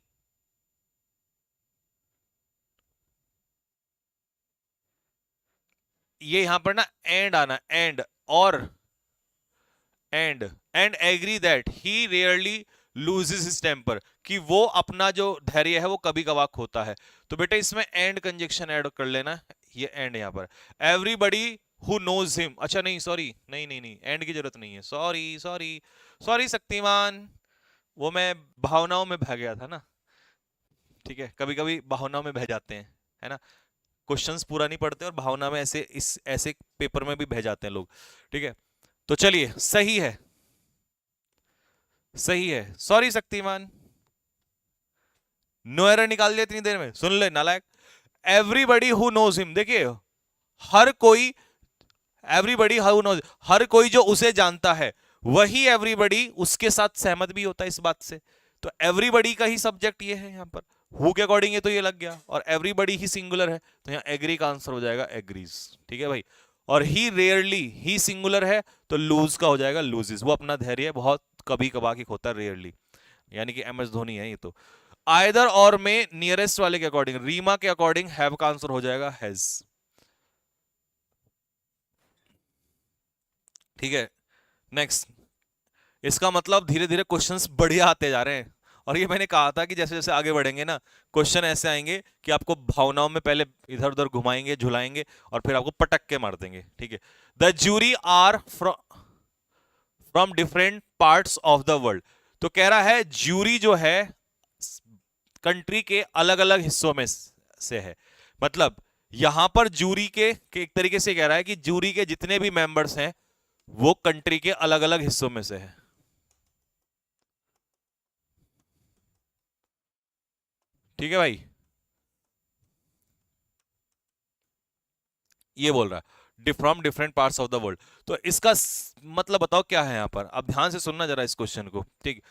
ये यहां पर ना एंड आना, एंड और and agree that he rarely loses his temper, कि वो अपना जो धैर्य है वो कभी कभार खोता है। तो बेटा इसमें एंड कंजक्शन ऐड कर लेना, ये एंड यहां पर, एवरीबडी हु नोज हिम, अच्छा नहीं सॉरी, नहीं नहीं नहीं, एंड की जरूरत नहीं है, सॉरी सॉरी सॉरी शक्तिमान, वो मैं भावनाओं में बह गया था ना। ठीक है, कभी कभी भावनाओं में बह जाते हैं, है ना, क्वेश्चंस पूरा नहीं पढ़ते और भावना में ऐसे इस ऐसे पेपर में भी बह जाते हैं लोग। ठीक है, तो चलिए सही है, सही है, सॉरी शक्तिमान, नो एरर निकाल दिया इतनी देर में, सुन ले नालायक। एवरीबडी हु नोज हिम, देखिए हर कोई, एवरीबडी हु नोज, हर कोई जो उसे जानता है, वही एवरीबडी उसके साथ सहमत भी होता है इस बात से। तो एवरीबडी का ही सब्जेक्ट ये है यहां पर, हु के अकॉर्डिंग ये तो ये लग गया, और एवरीबडी ही सिंगुलर है, तो यहां एग्री का आंसर हो जाएगा एग्रीज। ठीक है भाई, और ही रेयरली, ही सिंगुलर है तो लूज का हो जाएगा लूजेस, वो अपना धैर्य बहुत कभी कभार की खोता है, रेयरली, यानी कि एम एस धोनी है ये तो। आइदर और में नियरेस्ट वाले के अकॉर्डिंग, रीमा के अकॉर्डिंग हैव का आंसर हो जाएगा हैज। ठीक है, नेक्स्ट, इसका मतलब धीरे धीरे क्वेश्चंस बढ़िया आते जा रहे हैं, और ये मैंने कहा था कि जैसे जैसे आगे बढ़ेंगे ना, क्वेश्चन ऐसे आएंगे कि आपको भावनाओं में पहले इधर उधर घुमाएंगे झुलाएंगे और फिर आपको पटक के मार देंगे। ठीक है, the jury are from different parts of the world, तो कह रहा है ज्यूरी जो है कंट्री के अलग अलग हिस्सों में से है, मतलब यहां पर जूरी के एक तरीके से कह रहा है कि जूरी के जितने भी मेंबर्स हैं वो कंट्री के अलग अलग हिस्सों में से है। ठीक है भाई, ये बोल रहा है from different parts of the world, तो इसका मतलब बताओ क्या है यहां पर, अब ध्यान से सुनना जरा इस क्वेश्चन को। ठीक,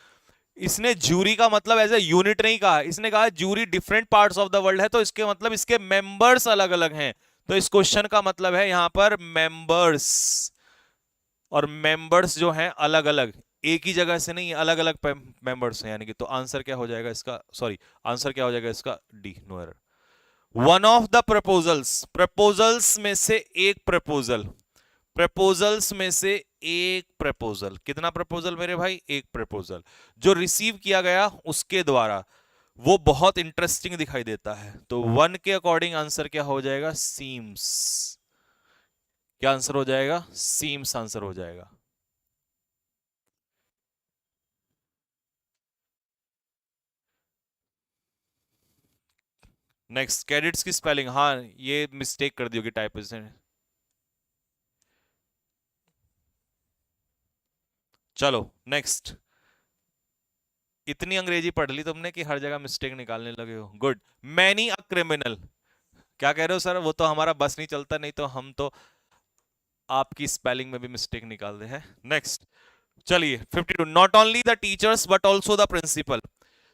इसने जूरी का मतलब एज ए यूनिट नहीं कहा, इसने कहा jury different parts of the world है, तो इसके मतलब इसके मेंबर्स अलग अलग हैं, तो इस क्वेश्चन का मतलब है यहां पर मेंबर्स, और मेंबर्स जो हैं अलग अलग, एक ही जगह से नहीं, अलग अलग मेंबर्स हैं, यानी कि तो आंसर क्या हो जाएगा इसका, सॉरी आंसर क्या हो जाएगा इसका, D, no error. One of the proposals, proposals में से एक प्रपोजल, प्रपोजल्स में से एक प्रपोजल, कितना प्रपोजल मेरे भाई, एक प्रपोजल जो रिसीव किया गया उसके द्वारा, वो बहुत इंटरेस्टिंग दिखाई देता है। तो वन के अकॉर्डिंग आंसर क्या हो जाएगा, सीम्स। क्या आंसर हो जाएगा, सीम्स आंसर हो जाएगा। नेक्स्ट, कैडेट्स की स्पेलिंग, हाँ ये मिस्टेक कर दी होगी टाइपिस्ट ने। चलो नेक्स्ट, इतनी अंग्रेजी पढ़ ली तुमने कि हर जगह मिस्टेक निकालने लगे हो, गुड। मैनी अ क्रिमिनल, क्या कह रहे हो सर, वो तो हमारा बस नहीं चलता, नहीं तो हम तो आपकी स्पेलिंग में भी मिस्टेक निकाल दे हैं। नेक्स्ट, चलिए 52, not only the teachers but also the principal.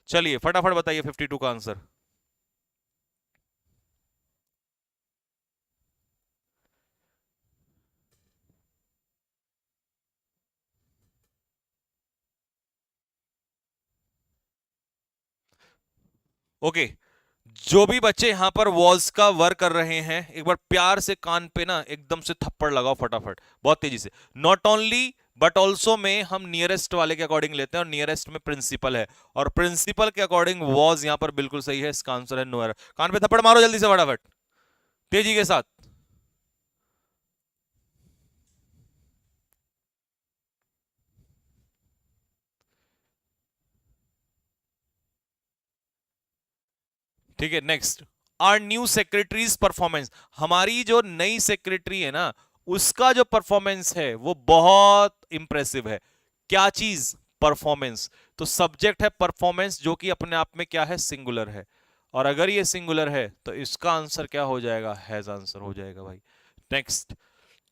चलिए फटाफट बताइए 52 का आंसर। ओके, जो भी बच्चे यहां पर वॉज का वर्क कर रहे हैं, एक बार प्यार से कान पे ना एकदम से थप्पड़ लगाओ फटाफट, बहुत तेजी से। नॉट ओनली बट ऑल्सो में हम नियरेस्ट वाले के अकॉर्डिंग लेते हैं, और नियरेस्ट में प्रिंसिपल है, और प्रिंसिपल के अकॉर्डिंग वॉज यहां पर बिल्कुल सही है, इसका आंसर है नो एरर। कान पे थप्पड़ मारो जल्दी से फटाफट, तेजी के साथ। ठीक है, next, our new secretary's performance, हमारी जो नई सेक्रेटरी है ना, उसका जो परफॉर्मेंस है वो बहुत इंप्रेसिव है। क्या चीज, परफॉर्मेंस। तो सब्जेक्ट है परफॉर्मेंस, जो कि अपने आप में क्या है, सिंगुलर है, और अगर ये सिंगुलर है तो इसका आंसर क्या हो जाएगा, हैज आंसर हो जाएगा भाई। Next,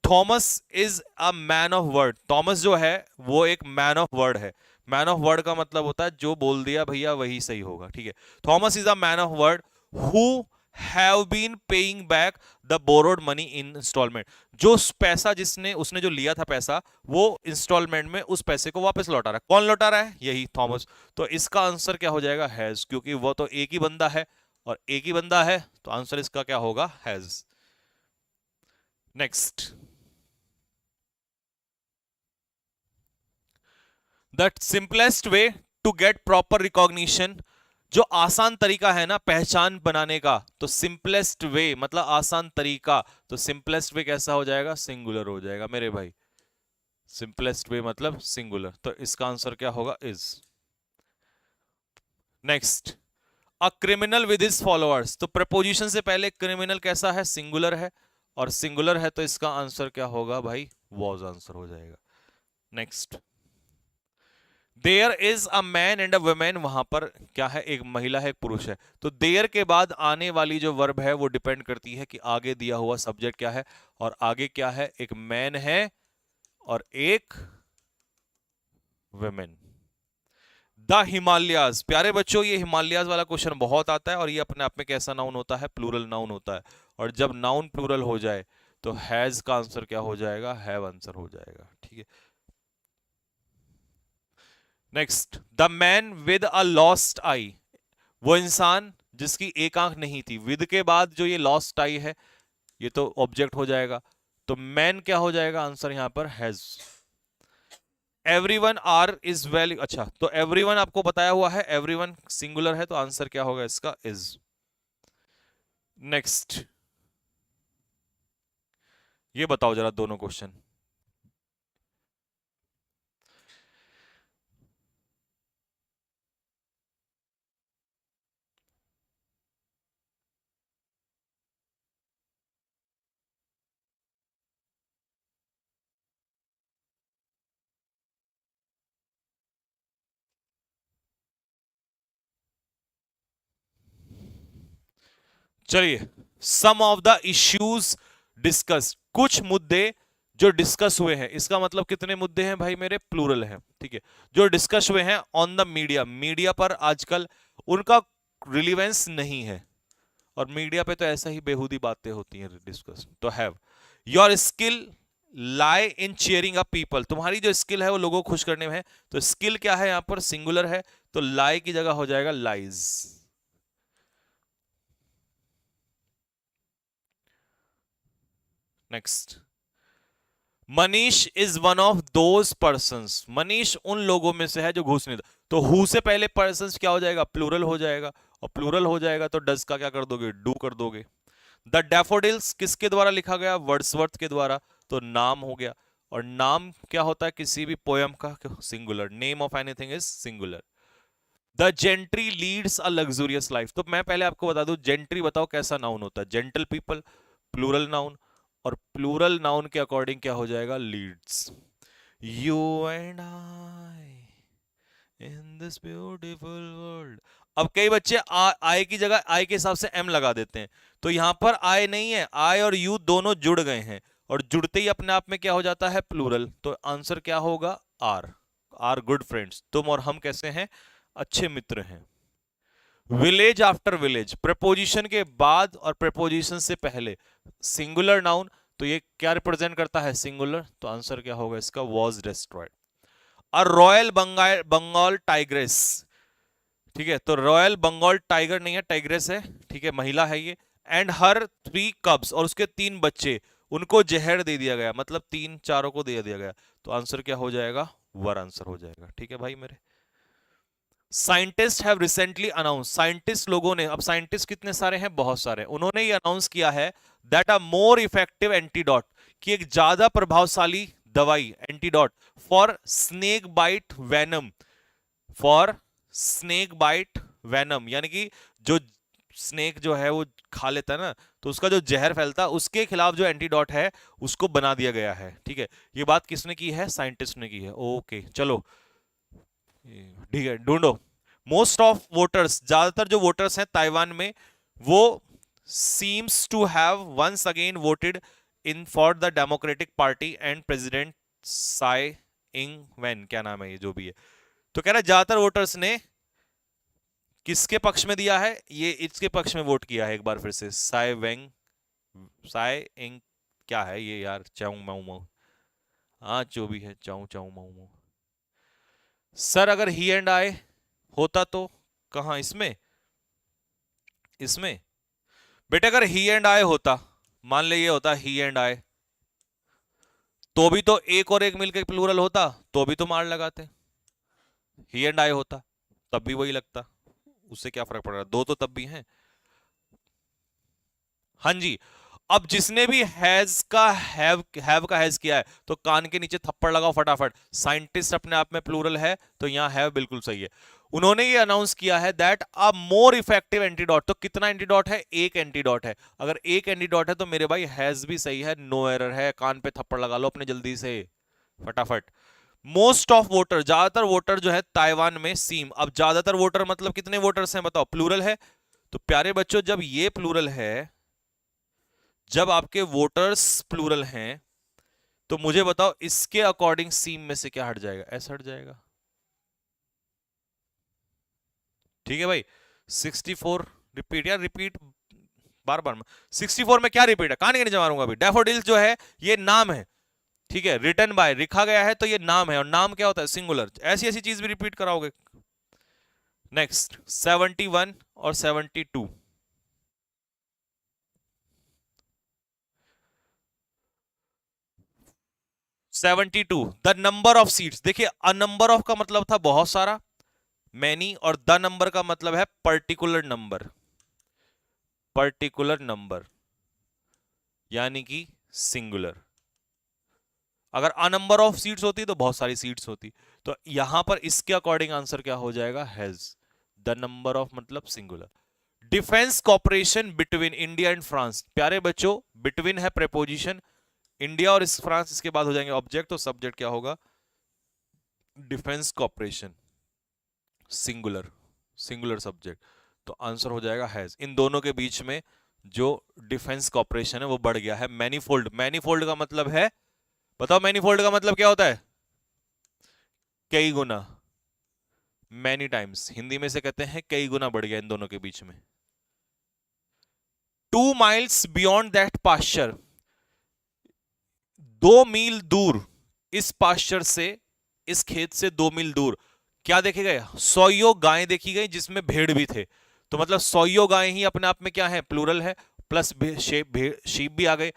Thomas is a man of word, Thomas जो है वो एक मैन ऑफ वर्ड है। मैन ऑफ वर्ड का मतलब होता है जो बोल दिया भैया वही सही होगा, ठीक है। Thomas is a man of word who have been paying back the borrowed money in installment, जो पैसा जिसने उसने जो लिया था पैसा, वो इंस्टॉलमेंट में उस पैसे को वापस लौटा रहा है। कौन लौटा रहा है, यही थॉमस। तो इसका आंसर क्या हो जाएगा, हैज, क्योंकि वो तो एक ही बंदा है, और एक ही बंदा है तो आंसर इसका क्या होगा, has. Next, the simplest way to get proper recognition, जो आसान तरीका है ना पहचान बनाने का, तो सिंपलेस्ट वे मतलब आसान तरीका, तो सिंपलेस्ट वे कैसा हो जाएगा, सिंगुलर हो जाएगा मेरे भाई। सिंपलेस्ट वे मतलब सिंगुलर, तो इसका आंसर क्या होगा, is. Next, a criminal with his followers, तो प्रपोजिशन से पहले क्रिमिनल कैसा है, सिंगुलर है, और सिंगुलर है तो इसका आंसर क्या होगा भाई, वॉज आंसर हो जाएगा। Next, there is a man and a woman, वहां पर क्या है, एक महिला है एक पुरुष है, तो देयर के बाद आने वाली जो वर्ब है वो डिपेंड करती है कि आगे दिया हुआ सब्जेक्ट क्या है, और आगे क्या है, एक मैन है और एक वुमेन। द हिमालयाज, प्यारे बच्चों ये हिमालयाज वाला क्वेश्चन बहुत आता है, और ये अपने आप में कैसा नाउन होता है, प्लूरल नाउन होता है, और जब नाउन प्लूरल हो जाए तो हैज का आंसर क्या हो जाएगा, हैव आंसर हो जाएगा, ठीक है। Next, the man with a lost I, वो इंसान जिसकी एक आंख नहीं थी, विद के बाद जो ये लॉस्ट आई है ये तो ऑब्जेक्ट हो जाएगा, तो मैन क्या हो जाएगा, आंसर यहां पर has. Everyone are is well, अच्छा तो एवरीवन आपको बताया हुआ है, एवरीवन सिंगुलर है तो आंसर क्या होगा इसका, इज। नेक्स्ट, ये बताओ जरा दोनों क्वेश्चन। चलिए, सम ऑफ द इश्यूज डिस्कस, कुछ मुद्दे जो डिस्कस हुए हैं, इसका मतलब कितने मुद्दे हैं भाई मेरे, प्लूरल है, ठीक है, जो डिस्कस हुए हैं ऑन द मीडिया, मीडिया पर आजकल उनका रिलीवेंस नहीं है, और मीडिया पे तो ऐसा ही बेहूदी बातें होती हैं डिस्कस, तो have. Your skill lie in cheering up people, तुम्हारी जो स्किल है वो लोगों को खुश करने में है, तो स्किल क्या है यहां पर, सिंगुलर है, तो लाई की जगह हो जाएगा lies. Next, Manish is one of those persons, Manish उन लोगों में से है जो घूस नहीं था। तो हु से पहले पर्सन्स क्या हो जाएगा, प्लूरल हो जाएगा, और प्लूरल हो जाएगा तो डज का क्या कर दोगे, डू कर दोगे। द डैफोडिल्स किसके द्वारा लिखा गया, वर्ड्सवर्थ के द्वारा, तो नाम हो गया। और नाम क्या होता है किसी भी पोयम का, singular, name of anything is singular. The gentry leads a luxurious life, तो मैं पहले आपको बता दूं, जेंट्री बताओ कैसा नाउन होता है, जेंटल पीपल, प्लूरल नाउन, और प्लूरल नाउन के अकॉर्डिंग क्या हो जाएगा, leads. You and I in this beautiful world. अब कई बच्चे आई की जगह आई के हिसाब से एम लगा देते हैं, तो यहां पर आई नहीं है, आई और यू दोनों जुड़ गए हैं, और जुड़ते ही अपने आप में क्या हो जाता है, प्लूरल। तो आंसर क्या होगा, आर, आर गुड फ्रेंड्स, तुम और हम कैसे हैं, अच्छे मित्र हैं। विलेज आफ्टर विलेज, प्रपोजिशन के बाद और प्रपोजिशन से पहले, सिंगुलर नाउन, तो ये क्या रिप्रेजेंट करता है, सिंगुलर, तो आंसर क्या होगा इसका, वॉज डिस्ट्रॉयड। और रॉयल बंगाल बंगाल टाइग्रेस, ठीक है, तो रॉयल बंगाल टाइगर नहीं है, टाइग्रेस है, ठीक है, महिला है ये। एंड हर 3 कब्स, और उसके 3 बच्चे, उनको जहर दे दिया गया, मतलब 3 चारों को दे दिया गया, तो आंसर क्या हो जाएगा, वर आंसर हो जाएगा। ठीक है भाई मेरे। Scientist have recently announce, scientist लोगों ने, अब साइंटिस्ट कितने सारे हैं, बहुत सारे, उन्होंने ये अनाउंस किया है that a more effective antidote, कि एक ज्यादा प्रभावशाली दवाई, antidote for snake bite venom, for snake bite venom, यानी कि जो स्नेक जो है वो खा लेता है ना, तो उसका जो जहर फैलता है, उसके खिलाफ जो एंटीडोट है उसको बना दिया गया है। ठीक है, ये बात किसने की है, साइंटिस्ट ने की है। ओके चलो ठीक है, ढूंढो। मोस्ट ऑफ वोटर्स, ज्यादातर जो वोटर्स हैं ताइवान में, वो seems to have once again voted in for the Democratic Party and President Tsai Ing Wen, क्या नाम है ये जो भी है, तो कह रहा है ज्यादातर वोटर्स ने किसके पक्ष में दिया है, ये इसके पक्ष में वोट किया है। एक बार फिर से, साई वेंग, साई इंग, क्या है ये यार, चाऊ माऊ माऊ, हाँ जो भी है, चाऊ चाऊ माऊ माऊ। सर अगर ही एंड आई होता तो कहां, इसमें, इसमें बेटा अगर ही एंड आई होता, मान ले ये होता ही एंड आई, तो भी तो एक और एक मिलकर प्लूरल होता, तो भी तो मार लगाते। ही एंड आई होता तब भी वही लगता, उससे क्या फर्क पड़ रहा है, दो तो तब भी हैं। हाँ जी, अब जिसने भी हैज का हैव का हैज किया है, तो कान के नीचे थप्पड़ लगाओ फटाफट। साइंटिस्ट अपने आप में प्लूरल है, तो यहां हैव बिल्कुल सही है। उन्होंने ये अनाउंस किया है that a more effective antidote, तो कितना एंटीडोट है, एक एंटीडोट है। अगर एक एंटीडोट है तो मेरे भाई हैज भी सही है, नो एरर है, कान पे थप्पड़ लगा लो अपने जल्दी से फटाफट। मोस्ट ऑफ वोटर, ज्यादातर वोटर जो है ताइवान में सीम, अब ज्यादातर वोटर मतलब कितने वोटर्स हैं बताओ, प्लूरल है। तो प्यारे बच्चों जब ये प्लूरल है, जब आपके वोटर्स प्लूरल हैं, तो मुझे बताओ इसके अकॉर्डिंग सीम में से क्या हट जाएगा, ऐसा हट जाएगा। ठीक है भाई, 64 रिपीट, यार रिपीट बार बार। 64 में क्या रिपीट है, कहां नहीं मारूंगा अभी। डैफोडिल्स जो है ये नाम है, ठीक है, रिटन बाय लिखा गया है, तो ये नाम है, और नाम क्या होता है, सिंगुलर। ऐसी ऐसी चीज भी रिपीट कराओगे। नेक्स्ट 71 और 72, 72 द नंबर ऑफ सीट्स, देखिए अ नंबर ऑफ का मतलब था बहुत सारा, मैनी, और द नंबर का मतलब है पर्टिकुलर नंबर, पर्टिकुलर नंबर यानी कि सिंगुलर। अगर अ नंबर ऑफ सीट्स होती तो बहुत सारी सीट्स होती, तो यहां पर इसके अकॉर्डिंग आंसर क्या हो जाएगा, हैज, द नंबर ऑफ मतलब singular. Defence cooperation between India and France, प्यारे बच्चों बिटवीन है प्रेपोजिशन, इंडिया और फ्रांस इसके बाद हो जाएंगे ऑब्जेक्ट, तो सब्जेक्ट क्या होगा, defence cooperation, singular, singular subject, तो आंसर हो जाएगा हैज। इन दोनों के बीच में जो डिफेंस कॉपरेशन है वो बढ़ गया है। मैनीफोल्ड, मैनीफोल्ड का मतलब है, बताओ मैनीफोल्ड का मतलब क्या होता है, कई गुना, मैनी टाइम्स, हिंदी में से कहते हैं कई गुना बढ़ गया इन दोनों के बीच में। 2 miles बियॉन्ड दैट पास्चर, 2 मील दूर, इस पास्चर से, इस खेत से 2 मील दूर क्या देखे गए, 100 गायें देखी गई जिसमें भेड़ भी थे, तो मतलब 100 गायें ही अपने आप में क्या है, प्लूरल है, प्लस शीप भी आ गए,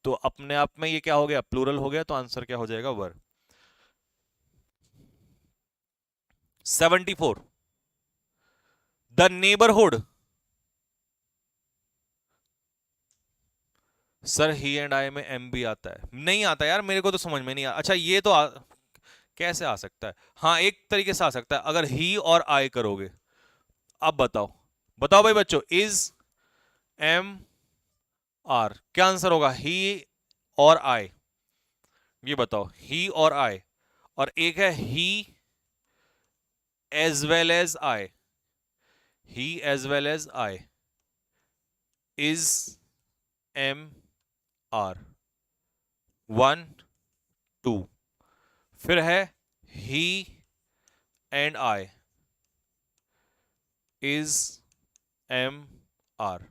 तो अपने आप में ये क्या हो गया, प्लूरल हो गया, तो आंसर क्या हो जाएगा, वर। 74, the neighbourhood. Sir he and आई में एम भी आता है? नहीं आता यार, मेरे को तो समझ में नहीं आ। अच्छा ये तो कैसे आ सकता है? हाँ एक तरीके से आ सकता है, अगर ही और आई करोगे। अब बताओ, बताओ भाई बच्चों, इज एम आर, क्या आंसर होगा, ही और आई? ये बताओ, ही और आई, और एक है he as well as I, he as well as I, is am are, 1 2। फिर है he and I, is am are.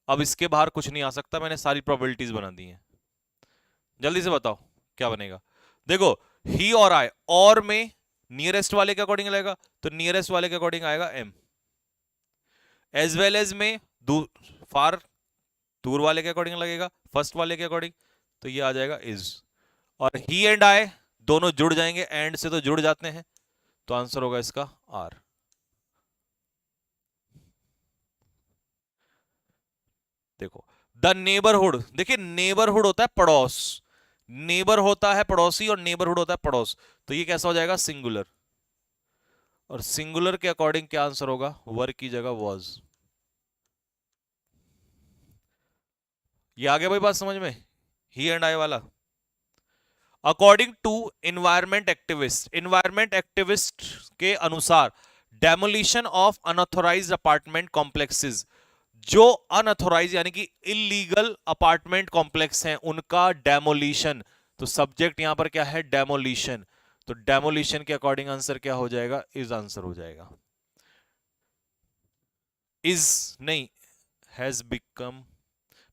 अब इसके बाहर कुछ नहीं आ सकता, मैंने सारी प्रोबेबिलिटीज बना दी हैं। जल्दी से बताओ क्या बनेगा। देखो, ही और आई, और में नियरेस्ट वाले के अकॉर्डिंग लगेगा, तो नियरेस्ट वाले के अकॉर्डिंग आएगा एम। एज वेल एज में फार दूर वाले के अकॉर्डिंग लगेगा, फर्स्ट वाले के अकॉर्डिंग, तो ये आ जाएगा इज। और ही एंड आई दोनों जुड़ जाएंगे, एंड से तो जुड़ जाते हैं, तो आंसर होगा इसका आर। देखो, द नेबरहुड, देखिए नेबरहुड होता है पड़ोस, नेबर होता है पड़ोसी और नेबरहुड होता है पड़ोस, तो ये कैसा हो जाएगा, सिंगुलर। और सिंगुलर के अकॉर्डिंग क्या आंसर होगा, वर की जगह वॉज। ये आ गया भाई बात समझ में, ही एंड आई वाला। अकॉर्डिंग टू एनवायरमेंट एक्टिविस्ट के अनुसार, demolition of unauthorised apartment complexes, जो अनऑथोराइज यानी कि इलीगल अपार्टमेंट कॉम्प्लेक्स हैं उनका डेमोलिशन, तो सब्जेक्ट यहां पर क्या है, डेमोलिशन, तो डेमोलिशन के अकॉर्डिंग आंसर क्या हो जाएगा, इज आंसर हो जाएगा। इज नहीं, has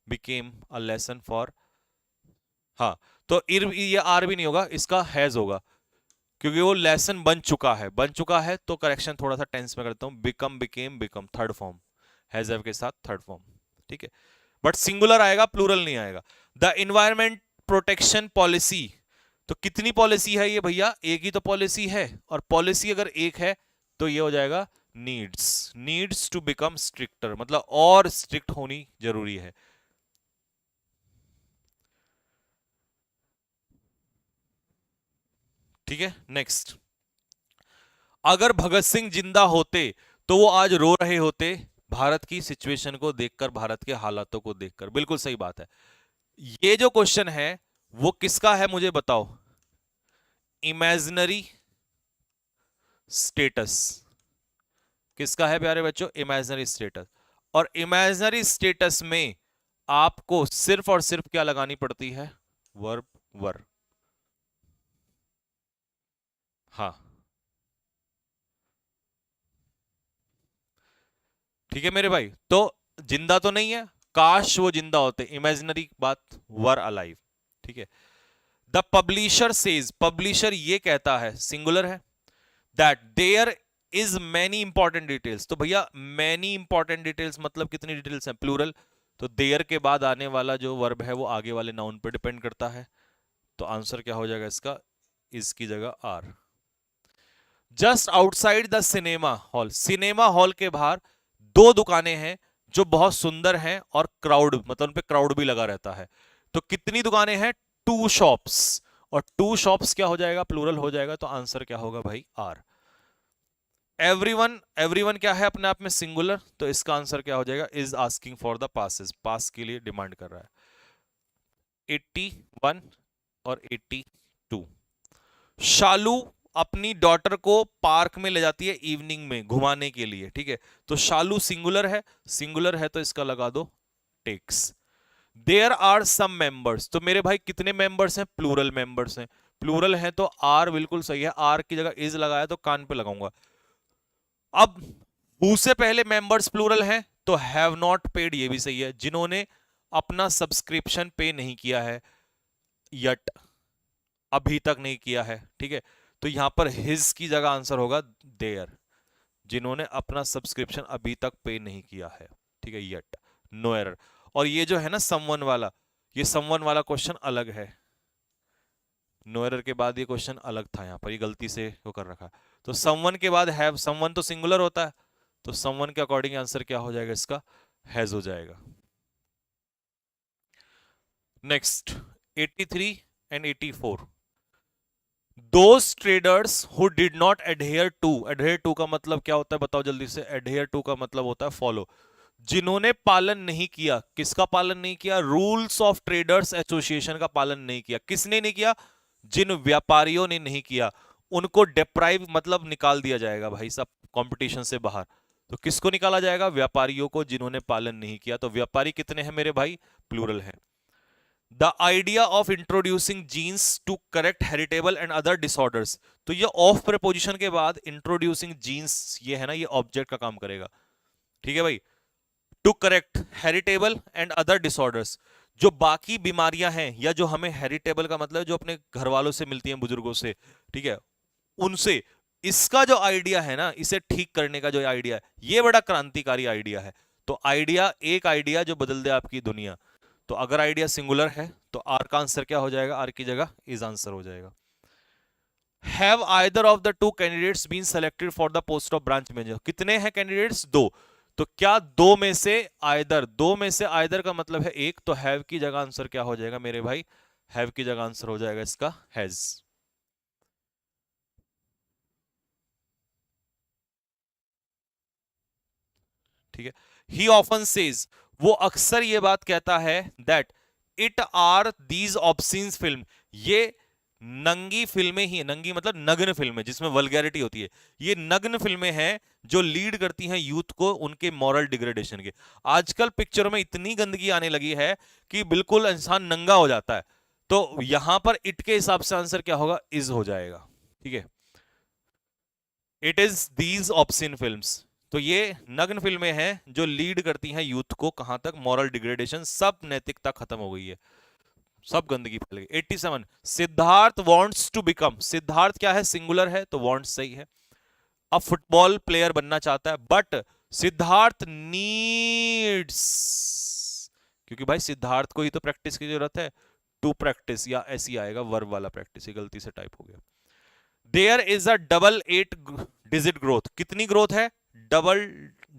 became a lesson for, हाँ, तो ये आर भी नहीं होगा, इसका हैज होगा, क्योंकि वो लेसन बन चुका है, बन चुका है, तो करेक्शन थोड़ा सा टेंस में करता हूं, become became become, third form, has have के साथ थर्ड फॉर्म, ठीक है, बट सिंगुलर आएगा, प्लूरल नहीं आएगा। द इन्वायरमेंट प्रोटेक्शन पॉलिसी, तो कितनी पॉलिसी है ये भैया, एक ही तो पॉलिसी है, और पॉलिसी अगर एक है तो ये हो जाएगा नीड्स टू बिकम स्ट्रिक्टर, मतलब और स्ट्रिक्ट होनी जरूरी है। ठीक है, नेक्स्ट, अगर भगत सिंह जिंदा होते तो वो आज रो रहे होते, भारत की सिचुएशन को देखकर, भारत के हालातों को देखकर, बिल्कुल सही बात है। ये जो क्वेश्चन है वो किसका है मुझे बताओ, इमेजिनरी स्टेटस, किसका है प्यारे बच्चों, इमेजिनरी स्टेटस। और इमेजिनरी स्टेटस में आपको सिर्फ और सिर्फ क्या लगानी पड़ती है, वर्ब वर। हाँ ठीक है मेरे भाई, तो जिंदा तो नहीं है, काश वो जिंदा होते, इमेजिनरी बात, वर अलाइव, ठीक है। द पब्लिशर सेज, पब्लिशर ये कहता है, सिंगुलर है, that there is many important details, तो भैया मैनी इंपॉर्टेंट डिटेल्स मतलब कितनी डिटेल्स हैं, प्लूरल, तो देयर के बाद आने वाला जो वर्ब है वो आगे वाले नाउन पे डिपेंड करता है, तो आंसर क्या हो जाएगा इसका, इसकी जगह are. Just outside the cinema hall, cinema hall के बाहर दो दुकानें हैं जो बहुत सुंदर हैं, और क्राउड मतलब उन पे क्राउड भी लगा रहता है, तो कितनी दुकानें हैं, 2 शॉप्स, और 2 शॉप्स क्या हो जाएगा, प्लूरल हो जाएगा, तो आंसर क्या होगा भाई, आर। एवरीवन, एवरीवन क्या है अपने आप में सिंगुलर, तो इसका आंसर क्या हो जाएगा, is asking for the passes, pass के लिए डिमांड कर रहा है। 81 और 82, शालू अपनी डॉटर को पार्क में ले जाती है इवनिंग में घुमाने के लिए, ठीक है, तो शालू सिंगुलर है, सिंगुलर है तो इसका लगा दो takes. There are some members, तो मेरे भाई कितने मेंबर्स हैं, प्लूरल मेंबर्स हैं, प्लूरल है तो आर बिल्कुल सही है, आर की जगह इज लगाया तो कान पे लगाऊंगा। अब हु से पहले मेंबर्स प्लूरल हैं, तो हैव नॉट पेड ये भी सही है, जिन्होंने अपना सब्सक्रिप्शन पे नहीं किया है, यट, अभी तक नहीं किया है, ठीक है, तो यहां पर हिज की जगह आंसर होगा देयर, जिन्होंने अपना सब्सक्रिप्शन अभी तक पे नहीं किया है, ठीक है, यट, नो एरर। और ये जो है ना समवन वाला, ये समवन वाला क्वेश्चन अलग है, नो एरर के बाद ये क्वेश्चन अलग था, यहां पर ये गलती से वो कर रखा है। तो समवन के बाद हैव, समवन तो सिंगुलर होता है, तो समवन के अकॉर्डिंग आंसर क्या हो जाएगा इसका, हैज हो जाएगा। Next 83 and 84, Those traders who did not adhere to का मतलब क्या होता है बताओ जल्दी से, adhere to का मतलब होता है फॉलो, जिन्होंने पालन नहीं किया, किसका पालन नहीं किया, रूल्स ऑफ ट्रेडर्स एसोसिएशन का पालन नहीं किया। किसने नहीं किया, जिन व्यापारियों ने नहीं किया, उनको डिप्राइव मतलब निकाल दिया जाएगा भाई सब कंपटीशन से बाहर। तो किसको निकाला जाएगा, व्यापारियों को, जिन्होंने पालन नहीं किया। तो व्यापारी कितने हैं मेरे भाई, प्लूरल है। The idea of introducing genes to correct heritable and other disorders, तो ये ऑफ प्रीपोजिशन के बाद इंट्रोड्यूसिंग जीन्स ये है ना, ये ऑब्जेक्ट का काम करेगा, ठीक है भाई। To correct heritable and other disorders, जो बाकी बीमारियां हैं, या जो हमें हेरिटेबल का मतलब जो अपने घर वालों से मिलती हैं, बुजुर्गों से, ठीक है, उनसे, इसका जो आइडिया है ना, इसे ठीक करने का जो आइडिया है, ये बड़ा क्रांतिकारी आइडिया है। तो आइडिया, एक आइडिया जो बदल दे आपकी दुनिया। तो अगर आइडिया सिंगुलर है तो आर का आंसर क्या हो जाएगा, आर की जगह इज आंसर हो जाएगा। Have either of the two candidates been selected for the post of branch manager, कितने हैं कैंडिडेट्स, दो। तो क्या दो में से आइदर, दो में से आइदर का मतलब है एक, तो हैव की जगह आंसर क्या हो जाएगा मेरे भाई, हैव की जगह आंसर हो जाएगा इसका हैज। ठीक है। ही ऑफन सेज, वो अक्सर ये बात कहता है, that it are these obscene film, ये नंगी फिल्में ही, नंगी मतलब नग्न फिल्में जिसमें वल्गैरिटी होती है, ये नग्न फिल्में हैं जो लीड करती हैं यूथ को उनके मॉरल डिग्रेडेशन के। आजकल पिक्चरों में इतनी गंदगी आने लगी है कि बिल्कुल इंसान नंगा हो जाता है। तो यहां पर इट के हिसाब से आंसर क्या होगा, इज हो जाएगा, ठीक है। It is these obscene films, तो ये नग्न फिल्में हैं जो लीड करती हैं यूथ को कहां तक, मॉरल डिग्रेडेशन, सब नैतिकता खत्म हो गई है, सब गंदगी फैल गई। 87, Siddharth wants to become, Siddharth क्या है, सिंगुलर है तो वांट्स सही है। अब फुटबॉल प्लेयर बनना चाहता है, बट सिद्धार्थ नीड्स, क्योंकि भाई सिद्धार्थ को ही तो प्रैक्टिस की जरूरत है, टू प्रैक्टिस, या ऐसी आएगा वर्ब वाला प्रैक्टिस, ये गलती से टाइप हो गया। There is a double 8 digit growth, कितनी ग्रोथ है, डबल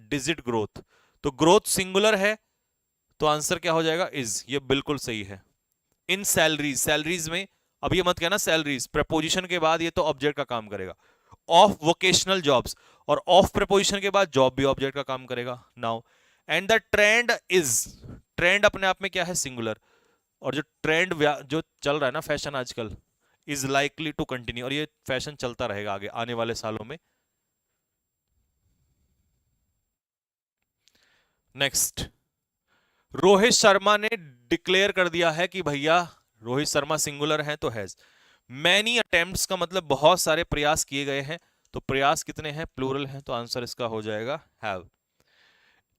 डिजिट ग्रोथ, तो ग्रोथ सिंगुलर है तो आंसर क्या हो जाएगा, इज, ये बिल्कुल सही है। इन सैलरीज, सैलरीज में, अब ये मत कहना सैलरीज, प्रपोजिशन के बाद ये तो ऑब्जेक्ट का काम करेगा। ऑफ वोकेशनल जॉब्स, और ऑफ प्रपोजिशन के बाद जॉब भी ऑब्जेक्ट का काम करेगा। Now and the trend is, trend अपने आप में क्या है, सिंगुलर, और जो ट्रेंड जो चल रहा है ना फैशन आजकल, इज लाइकली टू कंटिन्यू, और ये फैशन चलता रहेगा आगे आने वाले सालों में। नेक्स्ट, रोहित शर्मा ने डिक्लेयर कर दिया है कि भैया रोहित शर्मा सिंगुलर है तो हैज। मैनी अटेम्प्ट्स का मतलब बहुत सारे प्रयास किए गए हैं, तो प्रयास कितने हैं, प्लूरल हैं, तो आंसर इसका हो जाएगा have.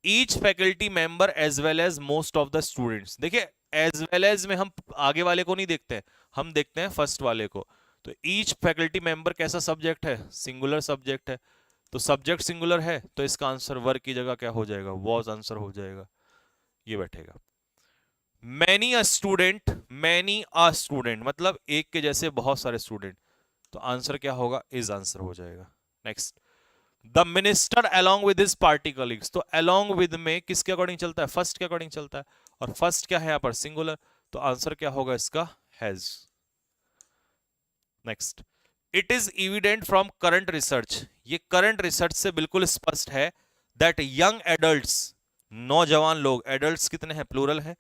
Each faculty member as well as most of the students, देखिए एज वेल एज में हम आगे वाले को नहीं देखते हैं, हम देखते हैं फर्स्ट वाले को। तो ईच फैकल्टी मेंबर कैसा सब्जेक्ट है, सिंगुलर सब्जेक्ट है, तो सब्जेक्ट सिंगुलर है तो इसका आंसर वर की जगह क्या हो जाएगा, वॉज आंसर हो जाएगा, ये बैठेगा। Many a student, many a student मतलब एक के जैसे बहुत सारे स्टूडेंट, तो आंसर क्या होगा, इज आंसर हो जाएगा। Next, the minister along with his party colleagues, तो अलोंग विद में किसके अकॉर्डिंग चलता है, फर्स्ट के अकॉर्डिंग चलता है, और फर्स्ट क्या है यहां पर, सिंगुलर, तो आंसर क्या होगा इसका, has. Next, it is evident from current research, ये करंट रिसर्च से बिल्कुल स्पष्ट है, दैट यंग एडल्ट्स, नौजवान लोग, एडल्ट्स कितने हैं, प्लूरल है,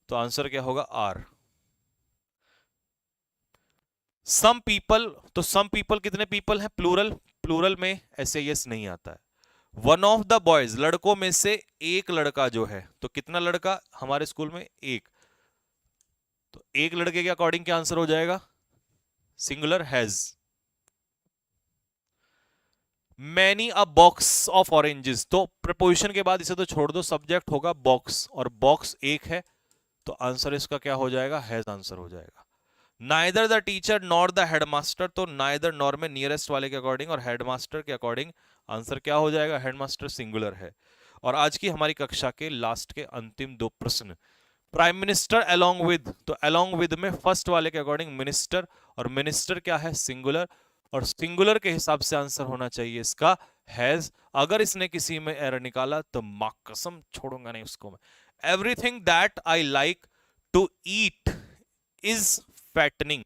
तो आंसर क्या होगा, आर। सम पीपल, तो सम पीपल कितने पीपल हैं, प्लूरल, प्लूरल में ऐसे यस नहीं आता है। वन ऑफ द बॉयज, लड़कों में से एक लड़का जो है, तो कितना लड़का हमारे स्कूल में, एक, तो एक लड़के के अकॉर्डिंग क्या आंसर हो जाएगा, singular, has. Many a box of oranges, तो प्रपोजिशन के बाद इसे तो छोड़ दो, सब्जेक्ट होगा बॉक्स, और बॉक्स एक है, तो आंसर इसका क्या हो जाएगा, हैज आंसर हो जाएगा। Neither the teacher nor the headmaster, तो नाइदर नॉर में नियरेस्ट वाले के अकॉर्डिंग और हेडमास्टर के अकॉर्डिंग आंसर क्या हो जाएगा, हेडमास्टर सिंगुलर है। और आज की हमारी कक्षा के लास्ट के अंतिम दो प्रश्न, प्राइम मिनिस्टर अलोंग विद, तो अलोंग विद में फर्स्ट वाले के अकॉर्डिंग मिनिस्टर, और मिनिस्टर क्या है, सिंगुलर, और सिंगुलर के हिसाब से आंसर होना चाहिए इसका हैज। अगर इसने किसी में एरर निकाला तो मां कसम छोड़ूंगा नहीं उसको मैं। Everything that I like to eat is fattening,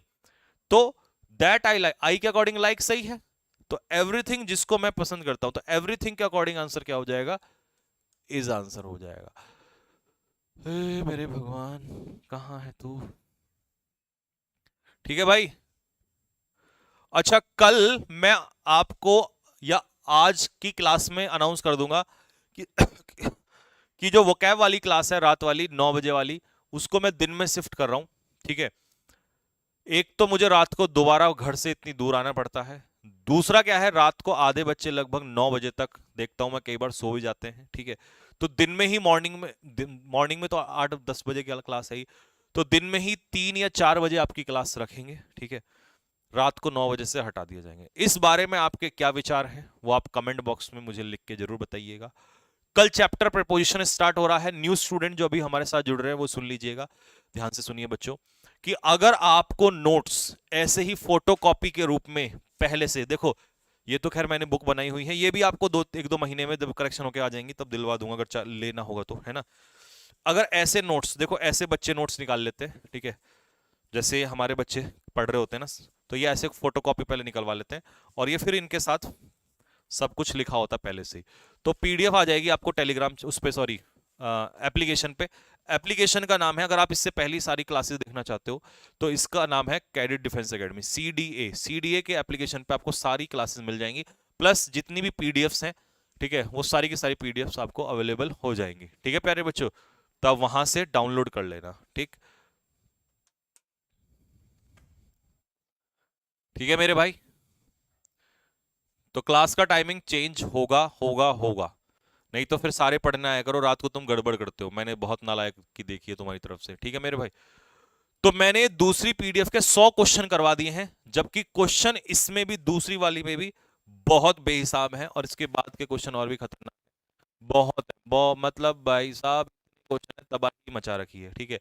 तो दैट आई लाइक, आई के अकॉर्डिंग लाइक सही है, तो एवरीथिंग जिसको मैं पसंद करता हूं, तो एवरीथिंग के अकॉर्डिंग आंसर क्या हो जाएगा, इज आंसर हो जाएगा। मेरे भगवान कहां है तू। ठीक है भाई। अच्छा, कल मैं आपको या आज की क्लास में अनाउंस कर दूंगा कि कि जो वोकैब वाली क्लास है रात वाली 9 बजे वाली, उसको मैं दिन में शिफ्ट कर रहा हूं। ठीक है, एक तो मुझे रात को दोबारा घर से इतनी दूर आना पड़ता है, दूसरा क्या है, रात को आधे बच्चे लगभग 9 बजे तक देखता हूं मैं, कई बार सो भी जाते हैं। ठीक है, तो दिन में ही मॉर्निंग में तो 8-10 बजे की क्लास है ही, तो दिन में ही 3 या 4 बजे आपकी क्लास रखेंगे। ठीक है, रात को 9 बजे से हटा दिए जाएंगे। इस बारे में आपके क्या विचार हैं वो आप कमेंट बॉक्स में मुझे लिख के जरूर बताइएगा। कल चैप्टर प्रपोजिशन स्टार्ट हो रहा है। न्यू स्टूडेंट जो अभी हमारे साथ जुड़ रहे हैं वो सुन लीजिएगा, ध्यान से सुनिए बच्चों, कि अगर आपको नोट्स ऐसे ही फोटोकॉपी के रूप में पहले से, देखो ये तो खैर मैंने बुक बनाई हुई है, ये भी आपको 1-2 महीने में जब करेक्शन होके आ जाएंगी तब दिलवा दूंगा अगर लेना होगा तो, है ना। अगर ऐसे नोट्स, देखो ऐसे बच्चे नोट्स निकाल लेते हैं, ठीक है, जैसे हमारे बच्चे पढ़ रहे होते हैं ना, तो ये ऐसे फोटोकॉपी पहले निकलवा लेते हैं, और ये फिर इनके साथ सब कुछ लिखा होता पहले से ही, तो पीडीएफ आ जाएगी आपको टेलीग्राम उस पे, सॉरी एप्लीकेशन पे। एप्लीकेशन का नाम है, अगर आप इससे पहली सारी क्लासेस देखना चाहते हो तो इसका नाम है cadet defence academy, CDA. CDA के एप्लीकेशन पे आपको सारी क्लासेस मिल जाएंगी, प्लस जितनी भी पीडीएफ्स हैं, ठीक है, वो सारी की सारी पीडीएफ्स आपको अवेलेबल हो जाएंगी। ठीक है प्यारे बच्चों, तो आप वहां से डाउनलोड कर लेना। ठीक, ठीक है मेरे भाई। तो क्लास का टाइमिंग चेंज होगा होगा होगा, नहीं तो फिर सारे पढ़ने आया करो, रात को तुम गड़बड़ करते हो, मैंने बहुत नालायक की देखी है तुम्हारी तरफ से। ठीक है मेरे भाई, तो मैंने दूसरी पीडीएफ के 100 क्वेश्चन करवा दिए हैं, जबकि क्वेश्चन इसमें भी दूसरी वाली में भी बहुत बेहिसाब है, और इसके बाद के क्वेश्चन और भी खतरनाक, बहुत मतलब भाई साहब क्वेश्चन तबाही मचा रखी है। ठीक है,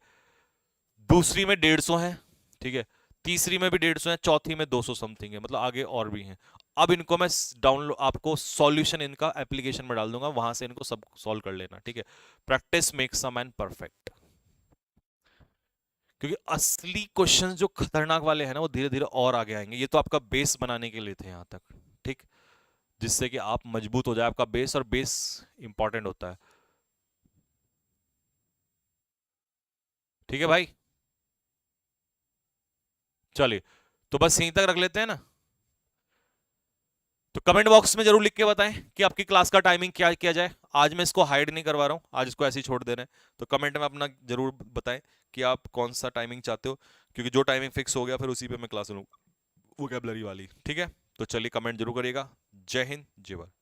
दूसरी में 150 है, ठीक है, तीसरी में भी 150 है, चौथी में 200 समथिंग है, मतलब आगे और भी हैं। अब इनको मैं डाउनलोड, आपको सॉल्यूशन इनका एप्लीकेशन में डाल दूंगा, वहां से इनको सब सॉल्व कर लेना। ठीक है, practice makes a man perfect, क्योंकि असली क्वेश्चंस जो खतरनाक वाले हैं ना वो धीरे धीरे और आगे आएंगे, ये तो आपका बेस बनाने के लिए थे यहां तक। ठीक, जिससे कि आप मजबूत हो जाए आपका बेस, और बेस इंपॉर्टेंट होता है। ठीक है भाई, चलिए, तो बस यहीं तक रख लेते हैं ना। तो कमेंट बॉक्स में जरूर लिख के बताएं कि आपकी क्लास का टाइमिंग क्या किया जाए। आज मैं इसको हाइड नहीं करवा रहा हूं, आज इसको ऐसे ही छोड़ दे रहे हैं, तो कमेंट में अपना जरूर बताएं कि आप कौन सा टाइमिंग चाहते हो, क्योंकि जो टाइमिंग फिक्स हो गया फिर उसी पे मैं क्लास लूँ वोकैबुलरी वाली। ठीक है, तो चलिए कमेंट जरूर करिएगा। जय हिंद, जय भारत।